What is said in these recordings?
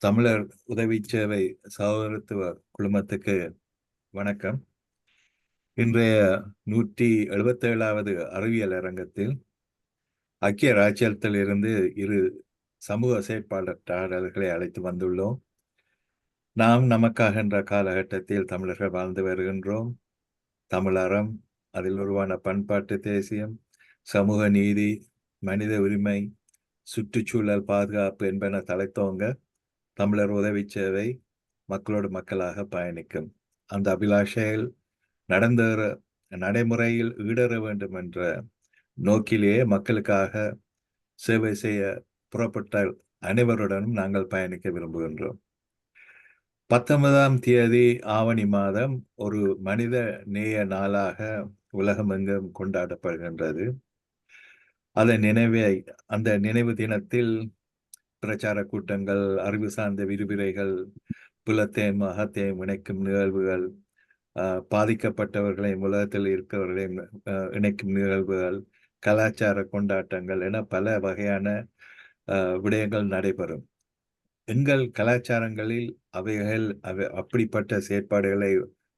தமிழர் உதவி சேவை சகோதரத்துவ குழுமத்துக்கு வணக்கம். இன்றைய 177வது அறிவியல் அரங்கத்தில் ஐக்கிய ராச்சியத்தில் இருந்து இரு சமூக செயற்பாட்டாளர்களை அழைத்து வந்துள்ளோம். நாம் நமக்காக என்ற காலகட்டத்தில் தமிழர்கள் வாழ்ந்து வருகின்றோம். தமிழறம், அதில் உருவான பண்பாட்டு தேசியம், சமூக நீதி, மனித உரிமை, சுற்றுச்சூழல் பாதுகாப்பு என்பன தலைத்தோங்க தமிழர் உதவி சேவை மக்களோடு மக்களாக பயணிக்கும். அந்த அபிலாஷையில் நடந்தேற நடைமுறையில் ஈடேற வேண்டும் என்ற நோக்கிலேயே மக்களுக்காக சேவை செய்ய புறப்பட்ட அனைவருடனும் நாங்கள் பயணிக்க விரும்புகின்றோம். 19ஆம் தேதி ஆவணி மாதம் ஒரு மனித நேய நாளாக உலகமெங்கும் கொண்டாடப்படுகின்றது. அந்த நினைவு தினத்தில் பிரச்சார கூட்டங்கள், அறிவு சார்ந்த விரிவுரைகள், புலத்தையும் அகத்தையும் இணைக்கும் நிகழ்வுகள், பாதிக்கப்பட்டவர்களையும் உலகத்தில் இருக்கிறவர்களையும் இணைக்கும் நிகழ்வுகள், கலாச்சார கொண்டாட்டங்கள் என பல வகையான விடயங்கள் நடைபெறும். எங்கள் கலாச்சாரங்களில் அப்படிப்பட்ட செயற்பாடுகளை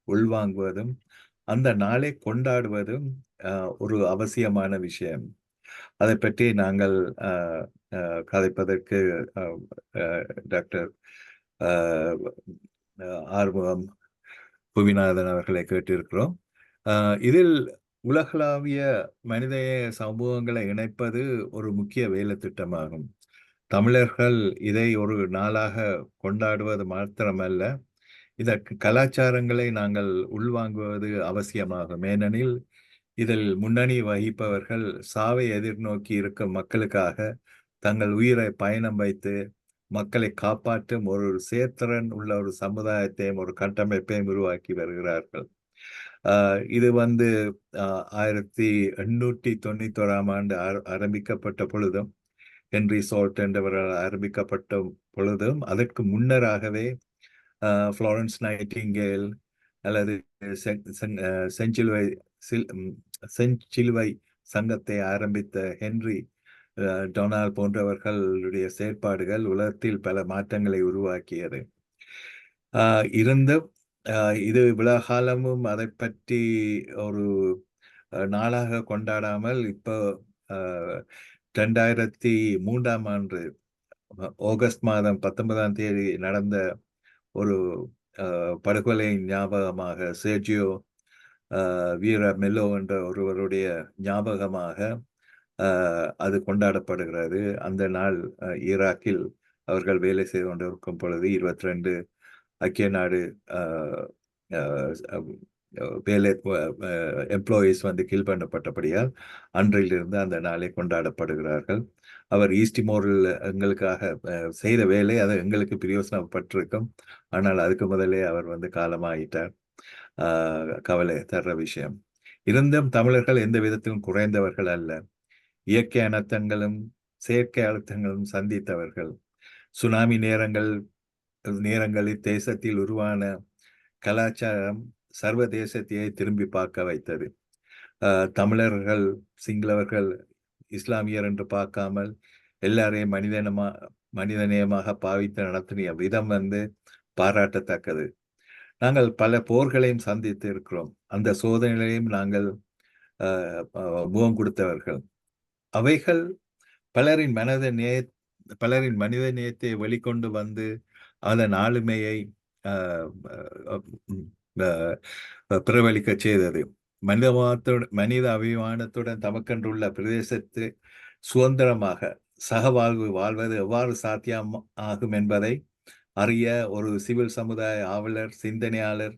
உள்வாங்குவதும் அந்த நாளை கொண்டாடுவதும் ஒரு அவசியமான விஷயம். அதை பற்றி நாங்கள் கதைப்பதற்கு டாக்டர் ஆறுமுகம் புவிநாதன் அவர்களை கேட்டிருக்கிறோம். இதில் உலகளாவிய மனிதநேய சமூகங்களை இணைப்பது ஒரு முக்கிய வேலை திட்டமாகும். தமிழர்கள் இதை ஒரு நாளாக கொண்டாடுவது மாத்திரமல்ல, இதற்கு கலாச்சாரங்களை நாங்கள் உள்வாங்குவது அவசியமாகும். ஏனெனில் இதில் முன்னணி வகிப்பவர்கள் சாவை எதிர்நோக்கி இருக்கும் மக்களுக்காக தங்கள் உயிரை பயணம் வைத்து மக்களை காப்பாற்றும் ஒரு சேர்த்திறன் உள்ள ஒரு சமுதாயத்தையும் ஒரு கட்டமைப்பையும் உருவாக்கி வருகிறார்கள். இது 1891ஆம் ஆண்டு ஆரம்பிக்கப்பட்ட பொழுதும், ஹென்றி சோல்ட் என்றவரால் ஆரம்பிக்கப்பட்ட பொழுதும், அதற்கு முன்னராகவே ஃப்ளாரன்ஸ் நைட்டிங்கேல் அல்லது செஞ்சிலுவை சங்கத்தை ஆரம்பித்த ஹென்றி டொனால்ட் போன்றவர்களுடைய செயற்பாடுகள் உலகத்தில் பல மாற்றங்களை உருவாக்கியது. இருந்தும் இது விழாகாலமும் அதை பற்றி ஒரு நாளாக கொண்டாடாமல் இப்போ 2003ஆம் ஆண்டு ஆகஸ்ட் மாதம் 19ஆம் தேதி நடந்த ஒரு படுகொலை ஞாபகமாக சேர்ஜியோ வீர மெல்லோ என்ற ஒருவருடைய ஞாபகமாக அது கொண்டாடப்படுகிறது. அந்த நாள் ஈராக்கில் அவர்கள் வேலை செய்து கொண்டிருக்கும் பொழுது 22 ஐக்கிய நாடு வேலை எம்ப்ளாயீஸ் கில் பண்ணப்பட்டபடியால் அன்றிலிருந்து அந்த நாளை கொண்டாடப்படுகிறார்கள். அவர் ஈஸ்ட் டிமோரில் எங்களுக்காக செய்த வேலை அது எங்களுக்கு பிரயோசனப்பட்டிருக்கும். ஆனால் அதுக்கு முதலே அவர் காலமாயிட்டார். கவலை தர்ற விஷயம். இருந்தும் தமிழர்கள் எந்த விதத்திலும் குறைந்தவர்கள் அல்ல. இயற்கை அனர்த்தங்களும் செயற்கை அழுத்தங்களும் சந்தித்தவர்கள். சுனாமி நேரங்களில் தேசத்தில் உருவான கலாச்சாரம் சர்வதேசத்தையே திரும்பி பார்க்க வைத்தது. தமிழர்கள், சிங்களவர்கள், இஸ்லாமியர் என்று பார்க்காமல் எல்லாரையும் மனிதநேயமாக பாவித்து நடத்திய விதம் பாராட்டத்தக்கது. நாங்கள் பல போர்களையும் சந்தித்து இருக்கிறோம். அந்த சோதனைகளையும் நாங்கள் முகம் கொடுத்தவர்கள். அவைகள் பலரின் மனித நேயத்தை வெளிக்கொண்டு அதன் ஆளுமையை பிரபலிக்க செய்தது. மனித அபிமானத்துடன் தமக்கென்றுள்ள பிரதேசத்தை சுதந்திரமாக வாழ்வது எவ்வாறு சாத்தியம் ஆகும் என்பதை அறிய ஒரு சிவில் சமுதாய ஆவலர், சிந்தனையாளர்,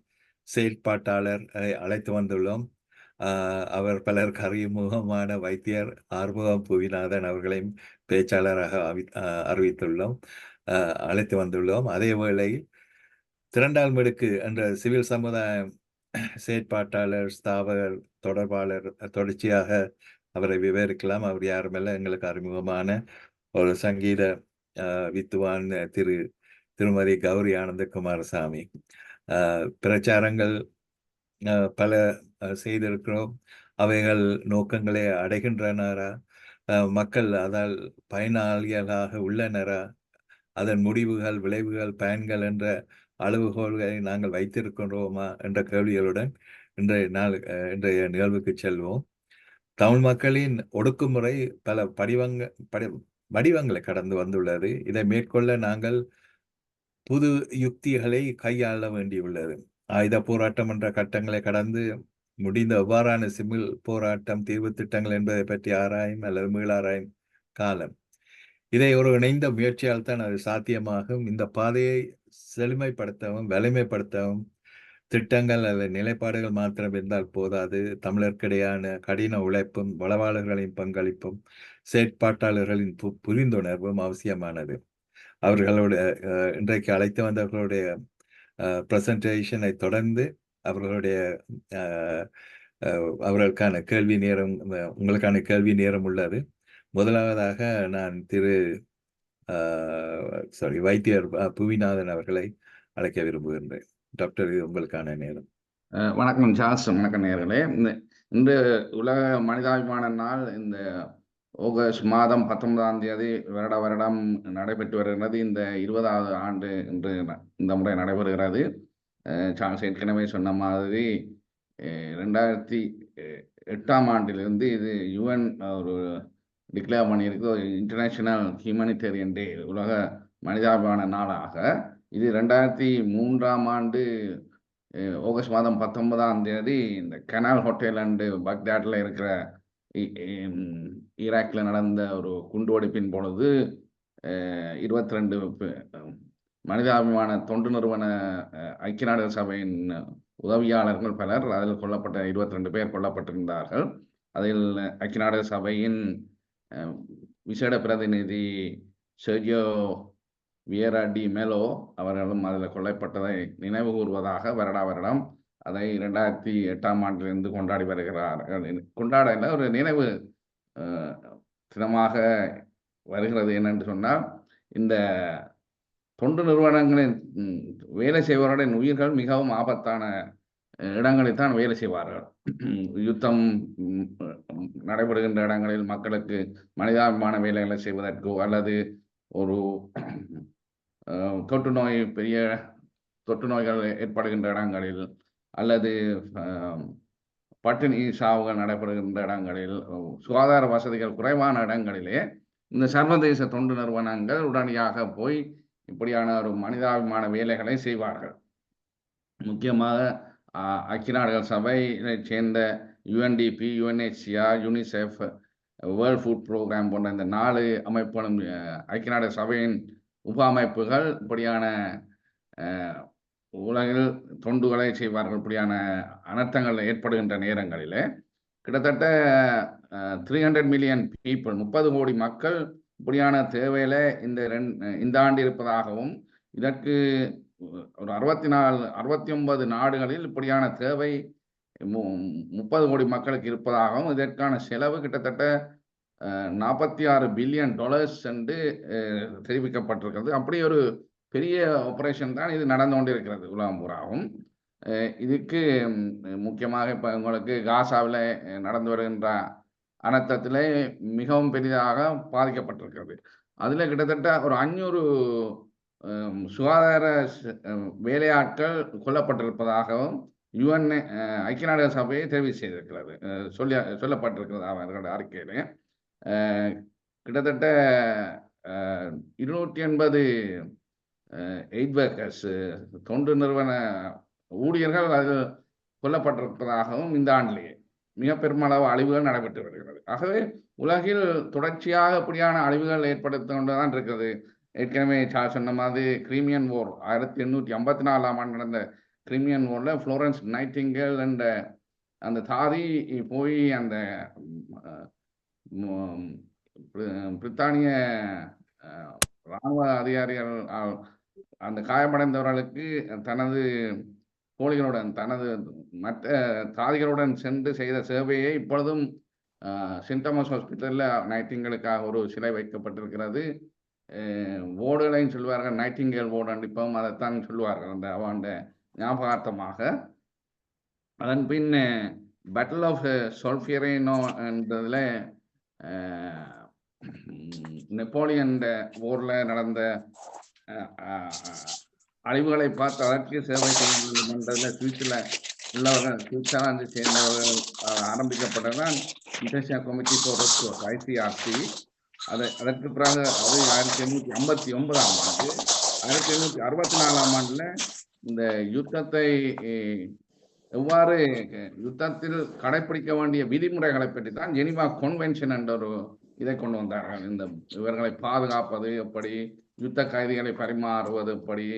செயற்பாட்டாளர் அழைத்து வந்துள்ளோம். அவர் பலருக்கு அறிமுகமான வைத்தியர் ஆறுமுகம் புவிநாதன் அவர்களையும் பேச்சாளராக அழைத்து வந்துள்ளோம். அதே வேளையில் திரண்டால் மிடுக்கு என்ற சிவில் சமுதாயம் செயற்பாட்டாளர், ஸ்தாபகர், தொடர்பாளர், தொடர்ச்சியாக அவரை விவரிக்கலாம். அவர் யாருமல்ல, எங்களுக்கு அறிமுகமான ஒரு சங்கீத வித்துவான் திருமதி கௌரி ஆனந்த குமாரசாமி. பிரச்சாரங்கள் பல செய்திருக்கிறோம். அவைகள் நோக்கங்களை அடைகின்றனரா, மக்கள் அதால் பயனாளிகளாக உள்ளனரா, அதன் முடிவுகள், விளைவுகள், பயன்கள் என்ற அளவுகோல்களை நாங்கள் வைத்திருக்கின்றோமா என்ற கேள்விகளுடன் இன்றைய நிகழ்வுக்கு செல்வோம். தமிழ் மக்களின் ஒடுக்குமுறை பல வடிவங்களை கடந்து வந்துள்ளது. இதை மேற்கொள்ள நாங்கள் புது யுக்திகளை கையாள வேண்டியுள்ளது. ஆயுத போராட்டம் என்ற கட்டங்களை கடந்து முடிந்த எவ்வாறான சிவில் போராட்டம், தீர்வு திட்டங்கள் என்பதை பற்றி ஆராயும் அல்லது மீளாராயும் காலம். இதை ஒரு இணைந்த முயற்சியால் தான் அது சாத்தியமாகும். இந்த பாதையை செழுமைப்படுத்தவும், வலிமைப்படுத்தவும் திட்டங்கள் அல்லது நிலைப்பாடுகள் மாத்திரம் இருந்தால் போதாது. தமிழர்க்கிடையான கடின உழைப்பும், வளவாளர்களின் பங்களிப்பும், செயற்பாட்டாளர்களின் புரிந்துணர்வும் அவசியமானது. அவர்களோட இன்றைக்கு அழைத்து வந்தவர்களுடைய பிரசன்டேஷனை தொடர்ந்து அவர்களுக்கான கேள்வி நேரம், உங்களுக்கான கேள்வி நேரம் உள்ளது. முதலாவதாக நான் வைத்தியர் புவிநாதன் அவர்களை அழைக்க விரும்புகின்றேன். டாக்டர், இது உங்களுக்கான நேரம். வணக்கம் சார்ஸ். வணக்கம் நேயர்களே. இந்த உலக மனிதாபிமான நாள் இந்த ஆகஸ்ட் மாதம் 19ஆம் தேதி வருடம் நடைபெற்று வருகிறது. இந்த 20வது ஆண்டு இன்று இந்த முறை நடைபெறுகிறது. சார்ஸ் ஏற்கனவே சொன்ன மாதிரி 2008ஆம் ஆண்டிலிருந்து இது UN ஒரு டிக்ளேர் பண்ணியிருக்கு, இன்டர்நேஷனல் ஹியூமனிடேரியன் டே, உலக மனிதாபிமான நாளாக. இது 2003ஆம் ஆண்டு ஆகஸ்ட் மாதம் 19ஆம் தேதி இந்த கனால் ஹோட்டல் அண்டு பக்தாட்ல இருக்கிற ஈராக்ல நடந்த ஒரு குண்டுவெடிப்பின் பொழுது 22 மனிதாபிமான தொண்டு நிறுவன ஐக்கிய நாடுகள் சபையின் உதவியாளர்கள் பலர், அதில் கொல்லப்பட்ட 22 பேர் கொல்லப்பட்டிருந்தார்கள். அதில் ஐக்கிய நாடுகள் சபையின் விசேட பிரதிநிதி செர்ஜியோ வியரா டி மெலோ அவர்களும் அதில் கொல்லப்பட்டதை நினைவு கூறுவதாக வருடம் அதை 2008ஆம் ஆண்டிலிருந்து கொண்டாடி வருகிறார்கள். கொண்டாட ஒரு நினைவு தினமாக வருகிறது. என்னென்று சொன்னால், இந்த தொண்டு நிறுவனங்களின் வேலை செய்பவர்களின் உயிர்கள் மிகவும் ஆபத்தான இடங்களில் தான் வேலை செய்வார்கள். யுத்தம் நடைபெறுகின்ற இடங்களில் மக்களுக்கு மனிதாபிமான வேலைகளை செய்வதற்கோ, அல்லது ஒரு பெரிய தொற்று நோய்கள் ஏற்படுகின்ற இடங்களில், அல்லது பட்டினி சாவுகள் நடைபெறுகின்ற இடங்களில், சுகாதார வசதிகள் குறைவான இடங்களிலே இந்த சர்வதேச தொண்டு நிறுவனங்கள் உடனடியாக போய் இப்படியான ஒரு மனிதாபிமான வேலைகளை செய்வார்கள். முக்கியமாக ஐக்கிய நாடுகள் சபையை சேர்ந்த UNDP, UNHCR, UNICEF, world food programme போன்ற இந்த 4 அமைப்புகளும் ஐக்கிய நாடுகள் சபையின் உப அமைப்புகள் இப்படியான உலகில் தொண்டுகளை செய்வார்கள். இப்படியான அனர்த்தங்கள் ஏற்படுகின்ற நேரங்களில் கிட்டத்தட்ட 300 மில்லியன் பீப்புள், 30 கோடி மக்கள் இப்படியான தேவையில இந்த ஆண்டு இருப்பதாகவும், இதற்கு ஒரு 69 நாடுகளில் இப்படியான தேவை 30 கோடி மக்களுக்கு இருப்பதாகவும், இதற்கான செலவு கிட்டத்தட்ட $46 பில்லியன் என்று தெரிவிக்கப்பட்டிருக்கிறது. அப்படி ஒரு பெரிய ஆபரேஷன் தான் இது நடந்து கொண்டிருக்கிறது உலகம் பூராவும். இதுக்கு முக்கியமாக இப்போ உங்களுக்கு காசாவில் நடந்து வருகின்ற அனர்த்தத்திலே மிகவும் பெரிதாக பாதிக்கப்பட்டிருக்கிறது. அதில் கிட்டத்தட்ட ஒரு 500 சுகாதார வேலையாட்கள் கொல்லப்பட்டிருப்பதாகவும் UN ஐக்கிய நாடுகள் சபையை தெரிவு செய்திருக்கிறது, சொல்லப்பட்டிருக்கிறது அவர்களுடைய அறிக்கையிலே. கிட்டத்தட்ட 280 எய்ட் ஒர்க்கர்ஸ், தொண்டு நிறுவன ஊழியர்கள் அது கொல்லப்பட்டிருப்பதாகவும் இந்த ஆண்டிலேயே மிக பெருமளவு அழிவுகள் நடைபெற்று வருகிறது. ஆகவே உலகில் தொடர்ச்சியாக இப்படியான அழிவுகள் ஏற்படுத்தி கொண்டுதான் இருக்கிறது. ஏற்கனவே சொன்ன மாதிரி கிரீமியன் போர் 1854ஆம் ஆண்டு நடந்த கிரீமியன் போரில் ஃப்ளோரன்ஸ் நைட்டிங்கேல் என்ற அந்த தாதி போய் அந்த பிரித்தானிய இராணுவ அதிகாரிகள் அந்த காயமடைந்தவர்களுக்கு தனது தோழிகளுடன், தனது மற்ற தாதிகளுடன் சென்று செய்த சேவையை இப்பொழுதும் சென்ட் தாமஸ் ஹாஸ்பிட்டலில் நைட்டிங்கலுக்காக ஒரு சிலை வைக்கப்பட்டிருக்கிறது. ஓடுகளையும் சொல்வார்கள், நைட்டிங்கேல் ஓடு இப்பவும் அதைத்தான் சொல்வார்கள் அந்த அவண்ட ஞாபகார்த்தமாக. அதன் பின் பேட்டில் ஆஃப் சோல்ஃபியரேனோ என்றதில் நெப்போலியன் போரில் நடந்த அஹ், அஹ், அழிவுகளை பார்த்து அதற்கு சேவை செய்ய வேண்டும் என்றதில் சுவிஸில் உள்ளவர்கள், சுவிட்சர்லாந்து சேர்ந்தவர்கள் ஆரம்பிக்கப்பட்டதுதான் இன்டர்நேஷனல் கமிட்டி ஃபார் ரெஸ்கோர்ஸ், ICRC. அதற்கு பிறகு அது 1859ஆம் ஆண்டு. 1864ஆம் ஆண்டுல இந்த யுத்தத்தை எவ்வாறு யுத்தத்தில் கடைபிடிக்க வேண்டிய விதிமுறைகளை பற்றி தான் ஜெனிவா கன்வென்ஷன் என்ற ஒரு இதை கொண்டு வந்தார்கள். இந்த இவர்களை பாதுகாப்பது எப்படி, யுத்த கைதிகளை பரிமாறுவது எப்படி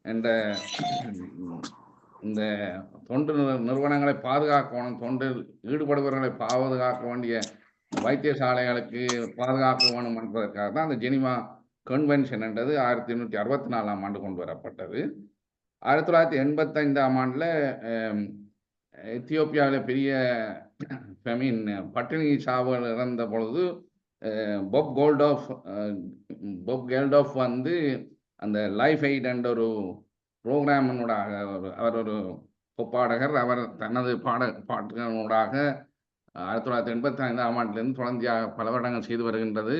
என்ற இந்த தொண்டு நிறுவனங்களை பாதுகாக்கணும், தொண்டில் ஈடுபடுபவர்களை பாதுகாக்க வேண்டிய வைத்தியசாலைகளுக்கு பாதுகாக்க வேணும் என்பதற்காக தான் அந்த ஜெனிவா கன்வென்ஷன் என்றது 1864ஆம் ஆண்டு கொண்டு வரப்பட்டது. 1985ஆம் ஆண்டுல எத்தியோப்பியாவில் பெரிய ஃபெமின் பட்டினி சாவுகள் இறந்த பொழுது பொப் கெல்டாஃப் வந்து அந்த லைஃப் எய்ட் என்ற ஒரு ப்ரோக்ராமினூடாக அவர் ஒரு பாடகர். அவர் தனது பாட்டுகளூடாக 1985ஆம் ஆண்டிலிருந்து தொடர்ந்தியாக பல வருடங்கள் செய்து வருகின்றது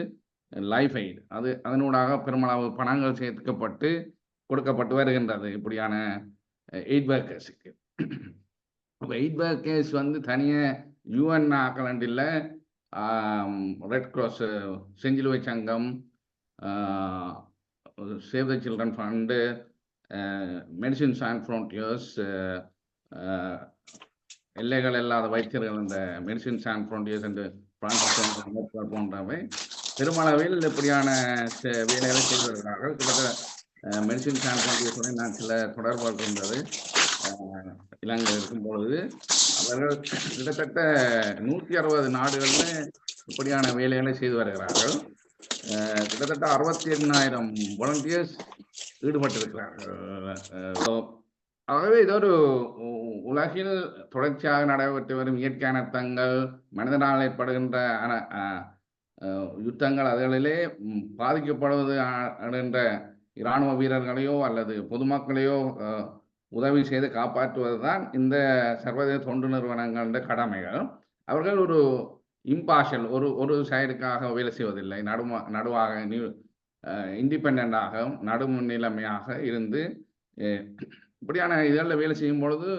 லைஃப் எய்ட். அதனூடாக பெருமளவு பணங்கள் சேர்க்கப்பட்டு கொடுக்கப்பட்டு வருகின்றது இப்படியான எய்ட் ஒர்க்கர்ஸுக்கு. இப்போ எய்ட் ஒர்க்கர்ஸ் வந்து தனியாக UN ஆக்கலண்ட் இல்லை, ரெட் கிராஸ், செஞ்சிலுவை சங்கம், save the children fund, medicine chance frontiers, எல்லைகள் இல்லாத வைத்தியர்கள், இந்த மெடிசின் சான்ஸ் ஃப்ரான்டியர்ஸ் என்று பிரான்சிஸ் போன்றவை பெருமளவில் இப்படியான வேலைகளை செய்து வருகிறார்கள். கிட்டத்தட்ட மெடிசின் சான்ஸ் ஃப்ரான்டியர்ஸோட நான் சில தொடர்புகள் இருந்தது இலங்கை இருக்கும் பொழுது. அவர்கள் கிட்டத்தட்ட 160 நாடுகளில் இப்படியான வேலைகளை செய்து வருகிறார்கள். கிட்டத்தட்ட 68,000 வாலண்டியர்ஸ் ஈடுபட்டிருக்கிறார்கள். ஆகவே இது ஒரு உலகில் தொடர்ச்சியாக நடைபெற்று வரும் இயற்கை அனர்த்தங்கள், மனிதனால் ஏற்படுகின்ற யுத்தங்கள், அதுகளிலே பாதிக்கப்படுவது என்ற இராணுவ வீரர்களையோ அல்லது பொதுமக்களையோ உதவி செய்து காப்பாற்றுவது தான் இந்த சர்வதேச தொண்டு நிறுவனங்கள கடமைகள். அவர்கள் ஒரு இம்பார்ஷியல், ஒரு சைடுக்காக வேலை செய்வதில்லை. நடுவாக இண்டிபெண்டாக நடுநிலைமையாக இருந்து இப்படியான இதெல்லாம் வேலை செய்யும் பொழுது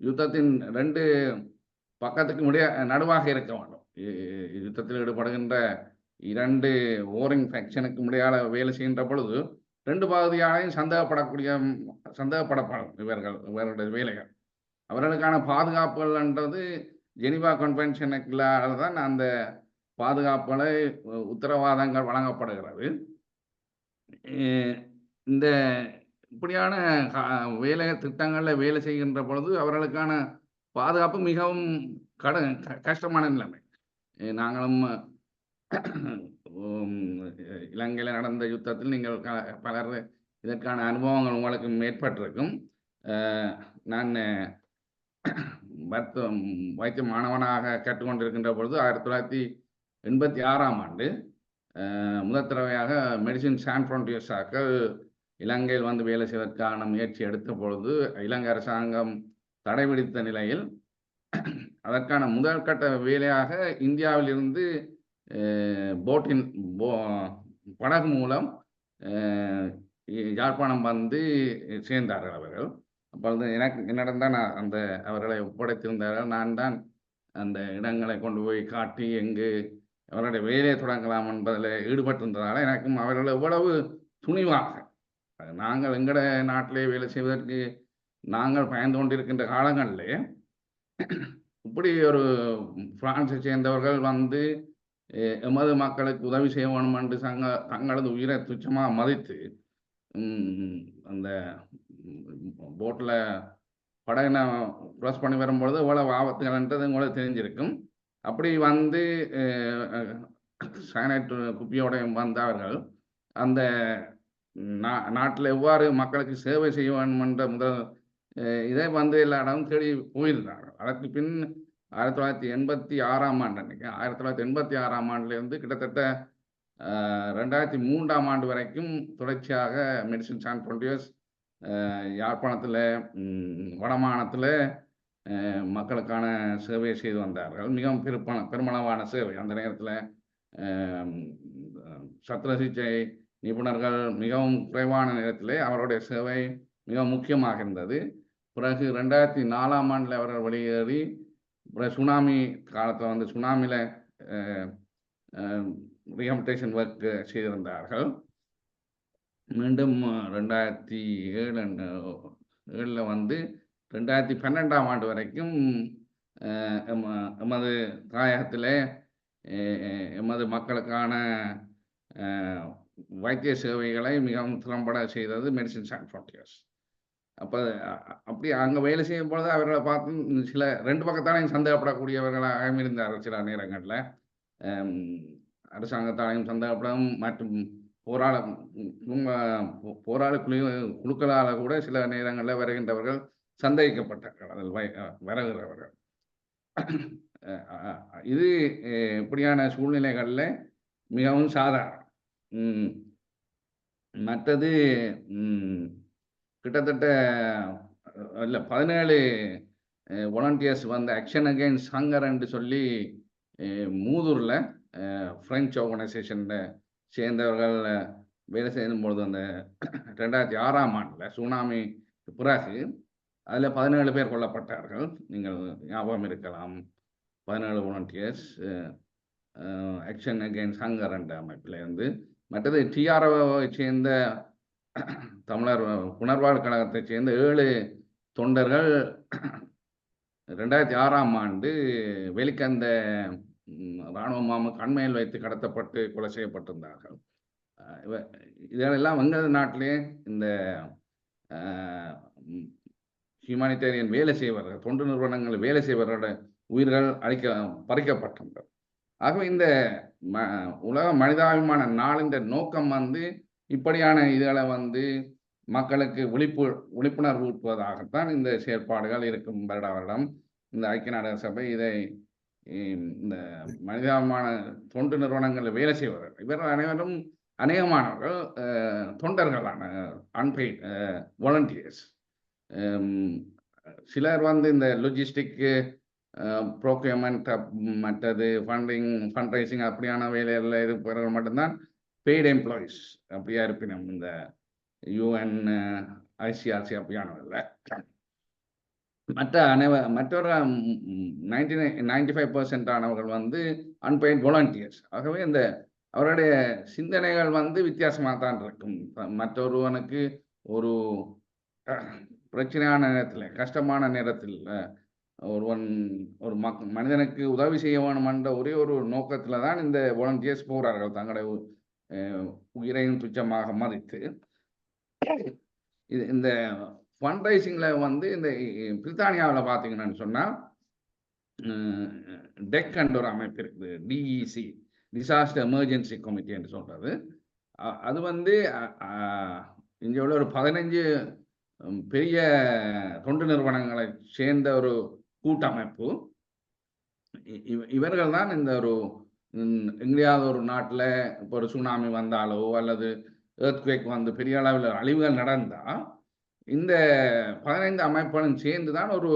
யுத்தத்தின் 2 பக்கத்துக்கு நடுவாக இருக்க வேண்டும். யுத்தத்தில் ஈடுபடுகின்ற 2 வாரிங் ஃபேக்ஷனுக்கு முடியாத வேலை செய்கின்ற பொழுது 2 பகுதியாலையும் சந்தேகப்படப்படும் இவர்களுடைய வேலைகள். அவர்களுக்கான பாதுகாப்புகள்ன்றது ஜெனிவா கன்வென்ஷனுக்குள்ளால் தான் அந்த பாதுகாப்புகளை உத்தரவாதங்கள் வழங்கப்படுகிறது. இந்த இப்படியான வேலை திட்டங்களில் வேலை செய்கின்ற பொழுது அவர்களுக்கான பாதுகாப்பு மிகவும் கஷ்டமான நிலைமை. நாங்களும் இலங்கையில் நடந்த யுத்தத்தில் நீங்கள் பலர் இதற்கான அனுபவங்கள் உங்களுக்கு ஏற்பட்டிருக்கும். நான் வைத்திய மாணவனாக கற்றுக்கொண்டிருக்கின்ற பொழுது 1986ஆம் ஆண்டு முதல் தடவையாக மெடிசின் சான்ஸ் ஃப்ரான்டியர்ஸாக்கள் இலங்கையில் வந்து வேலை செய்வதற்கான முயற்சி எடுத்த பொழுது இலங்கை அரசாங்கம் தடை விதித்த நிலையில் அதற்கான முதல் கட்ட வேலையாக இந்தியாவில் இருந்து படகு மூலம் யாழ்ப்பாணம் வந்து சேர்ந்தார்கள் அவர்கள். அப்பொழுது என்னிடம் தான் அந்த அவர்களை ஒப்படைத்திருந்தார்கள். நான் தான் அந்த இடங்களை கொண்டு போய் காட்டி எங்கு அவருடைய வேலையை தொடங்கலாம் என்பதில் ஈடுபட்டிருந்ததால் எனக்கும் அவர்கள் எவ்வளவு துணிவாக, நாங்கள் எங்கட நாட்டிலே வேலை செய்வதற்கு நாங்கள் பயந்து கொண்டிருக்கின்ற காலங்களிலே இப்படி ஒரு பிரான்ஸை சேர்ந்தவர்கள் வந்து எமது மக்களுக்கு உதவி செய்ய வேண்டும் என்று தங்களது உயிரை துச்சமாக மதித்து அந்த போட்டில் படகுனை க்ராஸ் பண்ணி வரும்பொழுது எவ்வளவு ஆபத்துகள்ன்றது உங்களுக்கு தெரிஞ்சிருக்கும். அப்படி வந்து சயனைட் குப்பியோட வந்தவர்கள் அந்த நாட்டில் எவ்வாறு மக்களுக்கு சேவை செய்ய வேண்டும் என்ற முதல் இதை வந்து எல்லா இடமும் தேடி போயிருந்தார்கள். அதற்கு பின் 1986ஆம் ஆண்டு நினைக்கிறேன், 1986ஆம் ஆண்டுலேருந்து கிட்டத்தட்ட 2003ஆம் ஆண்டு வரைக்கும் தொடர்ச்சியாக மெடிசின் சான்ஸ் ஃப்ரான்டியர்ஸ் யாழ்ப்பாணத்தில் வடமாகாணத்தில் மக்களுக்கான சேவையை செய்து வந்தார்கள். மிகவும் பெருமளவான சேவை. அந்த நேரத்தில் சத்திர சிகிச்சை நிபுணர்கள் மிகவும் குறைவான நேரத்திலே அவருடைய சேவை மிக முக்கியமாக இருந்தது. பிறகு 2004ஆம் ஆண்டில் அவர்கள் வெளியேறி சுனாமி காலத்தில் வந்து சுனாமியில் ரீஹபிலிட்டேஷன் ஒர்க் செய்திருந்தார்கள். மீண்டும் 2007 வந்து 2012ஆம் ஆண்டு வரைக்கும் எமது தாயகத்திலே எமது மக்களுக்கான வைத்திய சேவைகளை மிகவும் திறம்பட செய்தது மெடிசின்ஸ் சான்ஸ் ஃப்ரான்டியர்ஸ். அப்போ அப்படி அங்கே வேலை செய்யும் பொழுது அவர்களை பார்த்து சில 2 பக்கத்தாலையும் சந்தேகப்படக்கூடியவர்களாக இருந்தார்கள். சில நேரங்களில் அரசாங்கத்தாலையும் சந்தேகப்படும் மற்றும் போராள குழுக்களால் கூட சில நேரங்களில் வருகின்றவர்கள் சந்தேகிக்கப்பட்டார்கள், அதில் வருகிறவர்கள். இது இப்படியான சூழ்நிலைகளில் மிகவும் சாதாரணம். மற்றது கிட்டத்தட்ட இல்லை 17 வாலண்டியர்ஸ் வந்து ஆக்ஷன் அகெயின்ஸ்ட் ஹங்கர் என்று சொல்லி மூதூரில் ஃப்ரெஞ்சு ஆர்கனைசேஷனில் சேர்ந்தவர்கள் வேலை செய்யும் பொழுது அந்த 2006ஆம் ஆண்டில் சுனாமி பிறகு அதில் 17 பேர் கொல்லப்பட்டார்கள். நீங்கள் ஞாபகம் இருக்கலாம். 17 வாலண்டியர்ஸ் ஆக்ஷன் அகெயின்ஸ்ட் ஹங்கர் என்ற அமைப்பில் இருந்து. மற்றது டிஆர்ஓவை சேர்ந்த தமிழர் புனர்வாழ் கழகத்தைச் சேர்ந்த 7 தொண்டர்கள் 2006ஆம் ஆண்டு வெளிக்கந்த இராணுவ முகாமுக்கு அண்மையில் வைத்து கடத்தப்பட்டு கொலை செய்யப்பட்டிருந்தார்கள். இதெல்லாம் எங்களது நாட்டிலே இந்த ஹியூமானிட்டேரியன் வேலை செய்வர்கள், தொண்டு நிறுவனங்கள் வேலை செய்வர்களோட உயிர்கள் பறிக்கப்பட்டனர். ஆகவே இந்த உலக மனிதாபிமான நாளின் நோக்கம் வந்து இப்படியான இதுகளை வந்து மக்களுக்கு விழிப்புணர்வு ஊட்டுவதாகத்தான் இந்த செயற்பாடுகள் இருக்கும். வருடம் இந்த ஐக்கிய நாடுகள் சபை இதை இந்த மனிதாபிமான தொண்டு நிறுவனங்களில் வேலை செய்வார்கள். இவர்கள் அனைவரும் அநேகமானவர்கள் தொண்டர்களான அன்பெய்ட் வாலண்டியர்ஸ். சிலர் வந்து இந்த லொஜிஸ்டிக்கு ப்ரோக்யூர்மெண்ட் மற்றது ஃபண்ட் ரைசிங் அப்படியான வேலைகளில் இருப்பவர்கள் மட்டும்தான் பெய்டு எம்ப்ளாயிஸ் அப்படியா இருப்பினும் இந்த யூஎன் ஐசிஆர்சி அப்படியானதில்லை. மற்றொரு 95% ஆனவர்கள் வந்து அன்பெய்ட் வாலண்டியர்ஸ். ஆகவே இந்த அவருடைய சிந்தனைகள் வந்து வித்தியாசமாக தான் இருக்கும். மற்றொருவனுக்கு ஒரு பிரச்சனையான நேரத்தில், கஷ்டமான நேரத்தில் ஒரு மனிதனுக்கு உதவி செய்ய வேணும் என்ற ஒரே ஒரு நோக்கத்தில் தான் இந்த வாலண்டியர்ஸ் போகிறார்கள், தங்களுடைய உயிரையும் துச்சமாக மதித்து. இந்த ஃபண்ட் ரைசிங்கில் வந்து இந்த பிரித்தானியாவில் பார்த்தீங்கன்னு சொன்னால் டெக் என்ற ஒரு அமைப்பு இருக்குது, டிஇசி, டிசாஸ்டர் எமர்ஜென்சி கமிட்டி என்று சொல்கிறது. அது வந்து இங்கே உள்ள ஒரு 15 பெரிய தொண்டு நிறுவனங்களை சேர்ந்த ஒரு கூட்டமைப்பு. இவர்கள் தான் இந்த ஒரு எங்கேயாவது ஒரு நாட்டில் இப்போ ஒரு சுனாமி வந்தாலோ அல்லது எர்த்குவேக் வந்து பெரிய அளவில் அழிவுகள் நடந்தால் இந்த 15 அமைப்புகளும் சேர்ந்து தான் ஒரு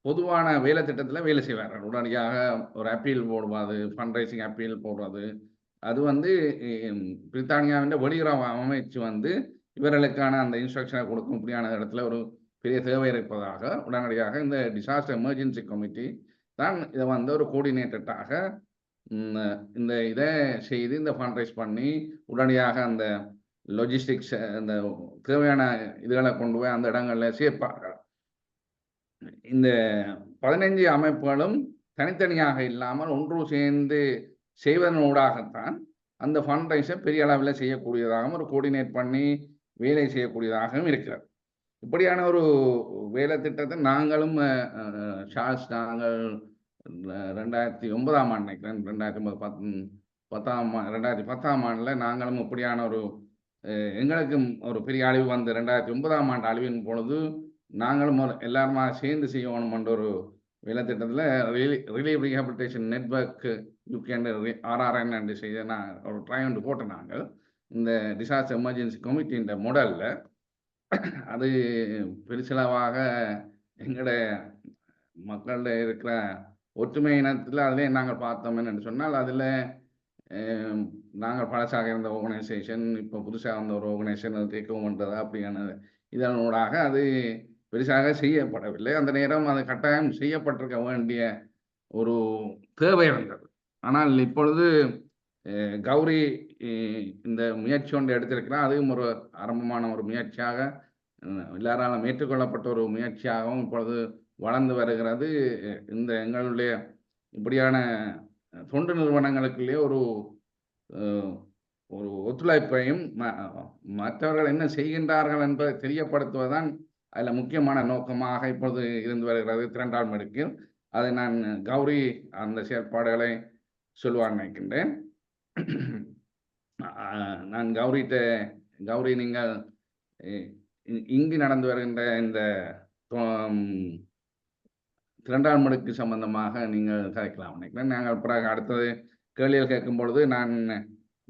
பொதுவான வேலை திட்டத்தில் வேலை செய்வார்கள். உடனடியாக ஒரு அப்பீல் போடுவது, ஃபண்ட் ரைசிங் அப்பீல் போடுறது. அது வந்து பிரித்தானியாவின் வெளியுறவு அமைச்சு வந்து இவர்களுக்கான அந்த இன்ஸ்ட்ரக்ஷனை கொடுக்கும். இப்படியான இடத்துல ஒரு பெரிய தேவை இருப்பதாக உடனடியாக இந்த டிசாஸ்டர் எமர்ஜென்சி கமிட்டி தான் இதை வந்து ஒரு கோஆர்டினேட்டடாக இந்த இதை செய்து இந்த ஃபண்ட் ரைஸ் பண்ணி உடனடியாக அந்த லாஜிஸ்டிக்ஸ் அந்த தேவையான இதுகளை கொண்டு போய் அந்த இடங்களில் சேர்ப்பார்கள். இந்த 15 அமைப்புகளும் தனித்தனியாக இல்லாமல் ஒன்று சேர்ந்து செய்வதனூடாகத்தான் அந்த ஃபண்ட் ரைஸை பெரிய அளவில் செய்யக்கூடியதாகவும் ஒரு கோஆர்டினேட் பண்ணி வேலை செய்யக்கூடியதாகவும் இருக்கிறது. இப்படியான ஒரு வேலை திட்டத்தை நாங்களும் நாங்கள் 2009ஆம் ஆண்டு நினைக்கிறேன், 2010ஆம் ஆண்டில் நாங்களும் இப்படியான ஒரு எங்களுக்கும் ஒரு பெரிய அழிவு வந்து 2009ஆம் ஆண்டு அழிவின் பொழுது நாங்களும் எல்லாருமா சேர்ந்து செய்யணும் என்ற ஒரு வேலை திட்டத்தில் relieve rehabilitation network UK RRN என்று செய்ய நான் ஒரு ட்ரை ஒன்று போட்டேன். நாங்கள் இந்த டிசாஸ்டர் எமர்ஜென்சி கமிட்டின்ற மாடலில் அது பெருசளவாக எங்களோட மக்களில் இருக்கிற ஒற்றுமை இனத்தில் அதிலே நாங்கள் பார்த்தோம் என்று சொன்னால் அதில் நாங்கள் பழசாக இருந்த ஆர்கனைசேஷன் இப்போ புதுசாக வந்த ஒரு ஆர்கனைசேஷன் அது டேக்ஓவர் பண்ணுறதா அப்படியான இதனூடாக அது பெருசாக செய்யப்படவில்லை. அந்த நேரம் அது கட்டாயம் செய்யப்பட்டிருக்க வேண்டிய ஒரு தேவை இருந்தது. ஆனால் இப்பொழுது கௌரி இந்த முயற்சி ஒன்று எடுத்திருக்கிறார். அதுவும் ஒரு ஆரம்பமான ஒரு முயற்சியாக எல்லாராலும் ஏற்றுக்கொள்ளப்பட்ட ஒரு முயற்சியாகவும் இப்பொழுது வளர்ந்து வருகிறது. இந்த எங்களுடைய இப்படியான தொண்டு நிறுவனங்களுக்குள்ளே ஒரு ஒரு ஒத்துழைப்பையும் மற்றவர்கள் என்ன செய்கின்றார்கள் என்பதை தெரியப்படுத்துவதுதான் அதில் முக்கியமான நோக்கமாக இப்பொழுது இருந்து வருகிறது 2ஆம் அடுக்கில். அதை நான் கௌரி அந்த செயற்பாடுகளை சொல்லுவார் நினைக்கின்றேன். நான் கௌரி நீங்கள் இங்கு நடந்து வருகின்ற இந்த 2ஆம் அடுக்கு சம்பந்தமாக நீங்கள் கதைக்கலாம் நினைக்கிறேன். நாங்கள் பிறகு அடுத்தது கேள்விகள் கேட்கும் பொழுது நான்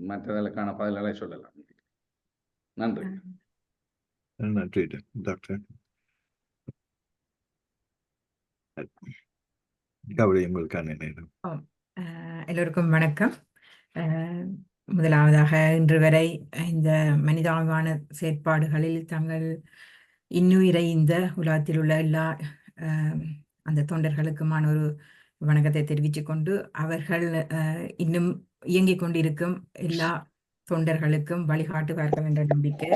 மற்றதற்கான பதில்களை சொல்லலாம். நன்றி. நன்றி டாக்டர். கௌரி, உங்களுக்கான நேரம். எல்லோருக்கும் வணக்கம். முதலாவதாக இன்று வரை இந்த மனிதாபிமான செயற்பாடுகளில் தங்கள் இன்னுயிரை இந்த உலகத்தில் உள்ள எல்லா அந்த தொண்டர்களுக்குமான ஒரு வணக்கத்தை தெரிவித்துக் கொண்டு, அவர்கள் இன்னும் இயங்கிக் கொண்டிருக்கும் எல்லா தொண்டர்களுக்கும் வழிகாட்டுவார்கள் என்ற நம்பிக்கை,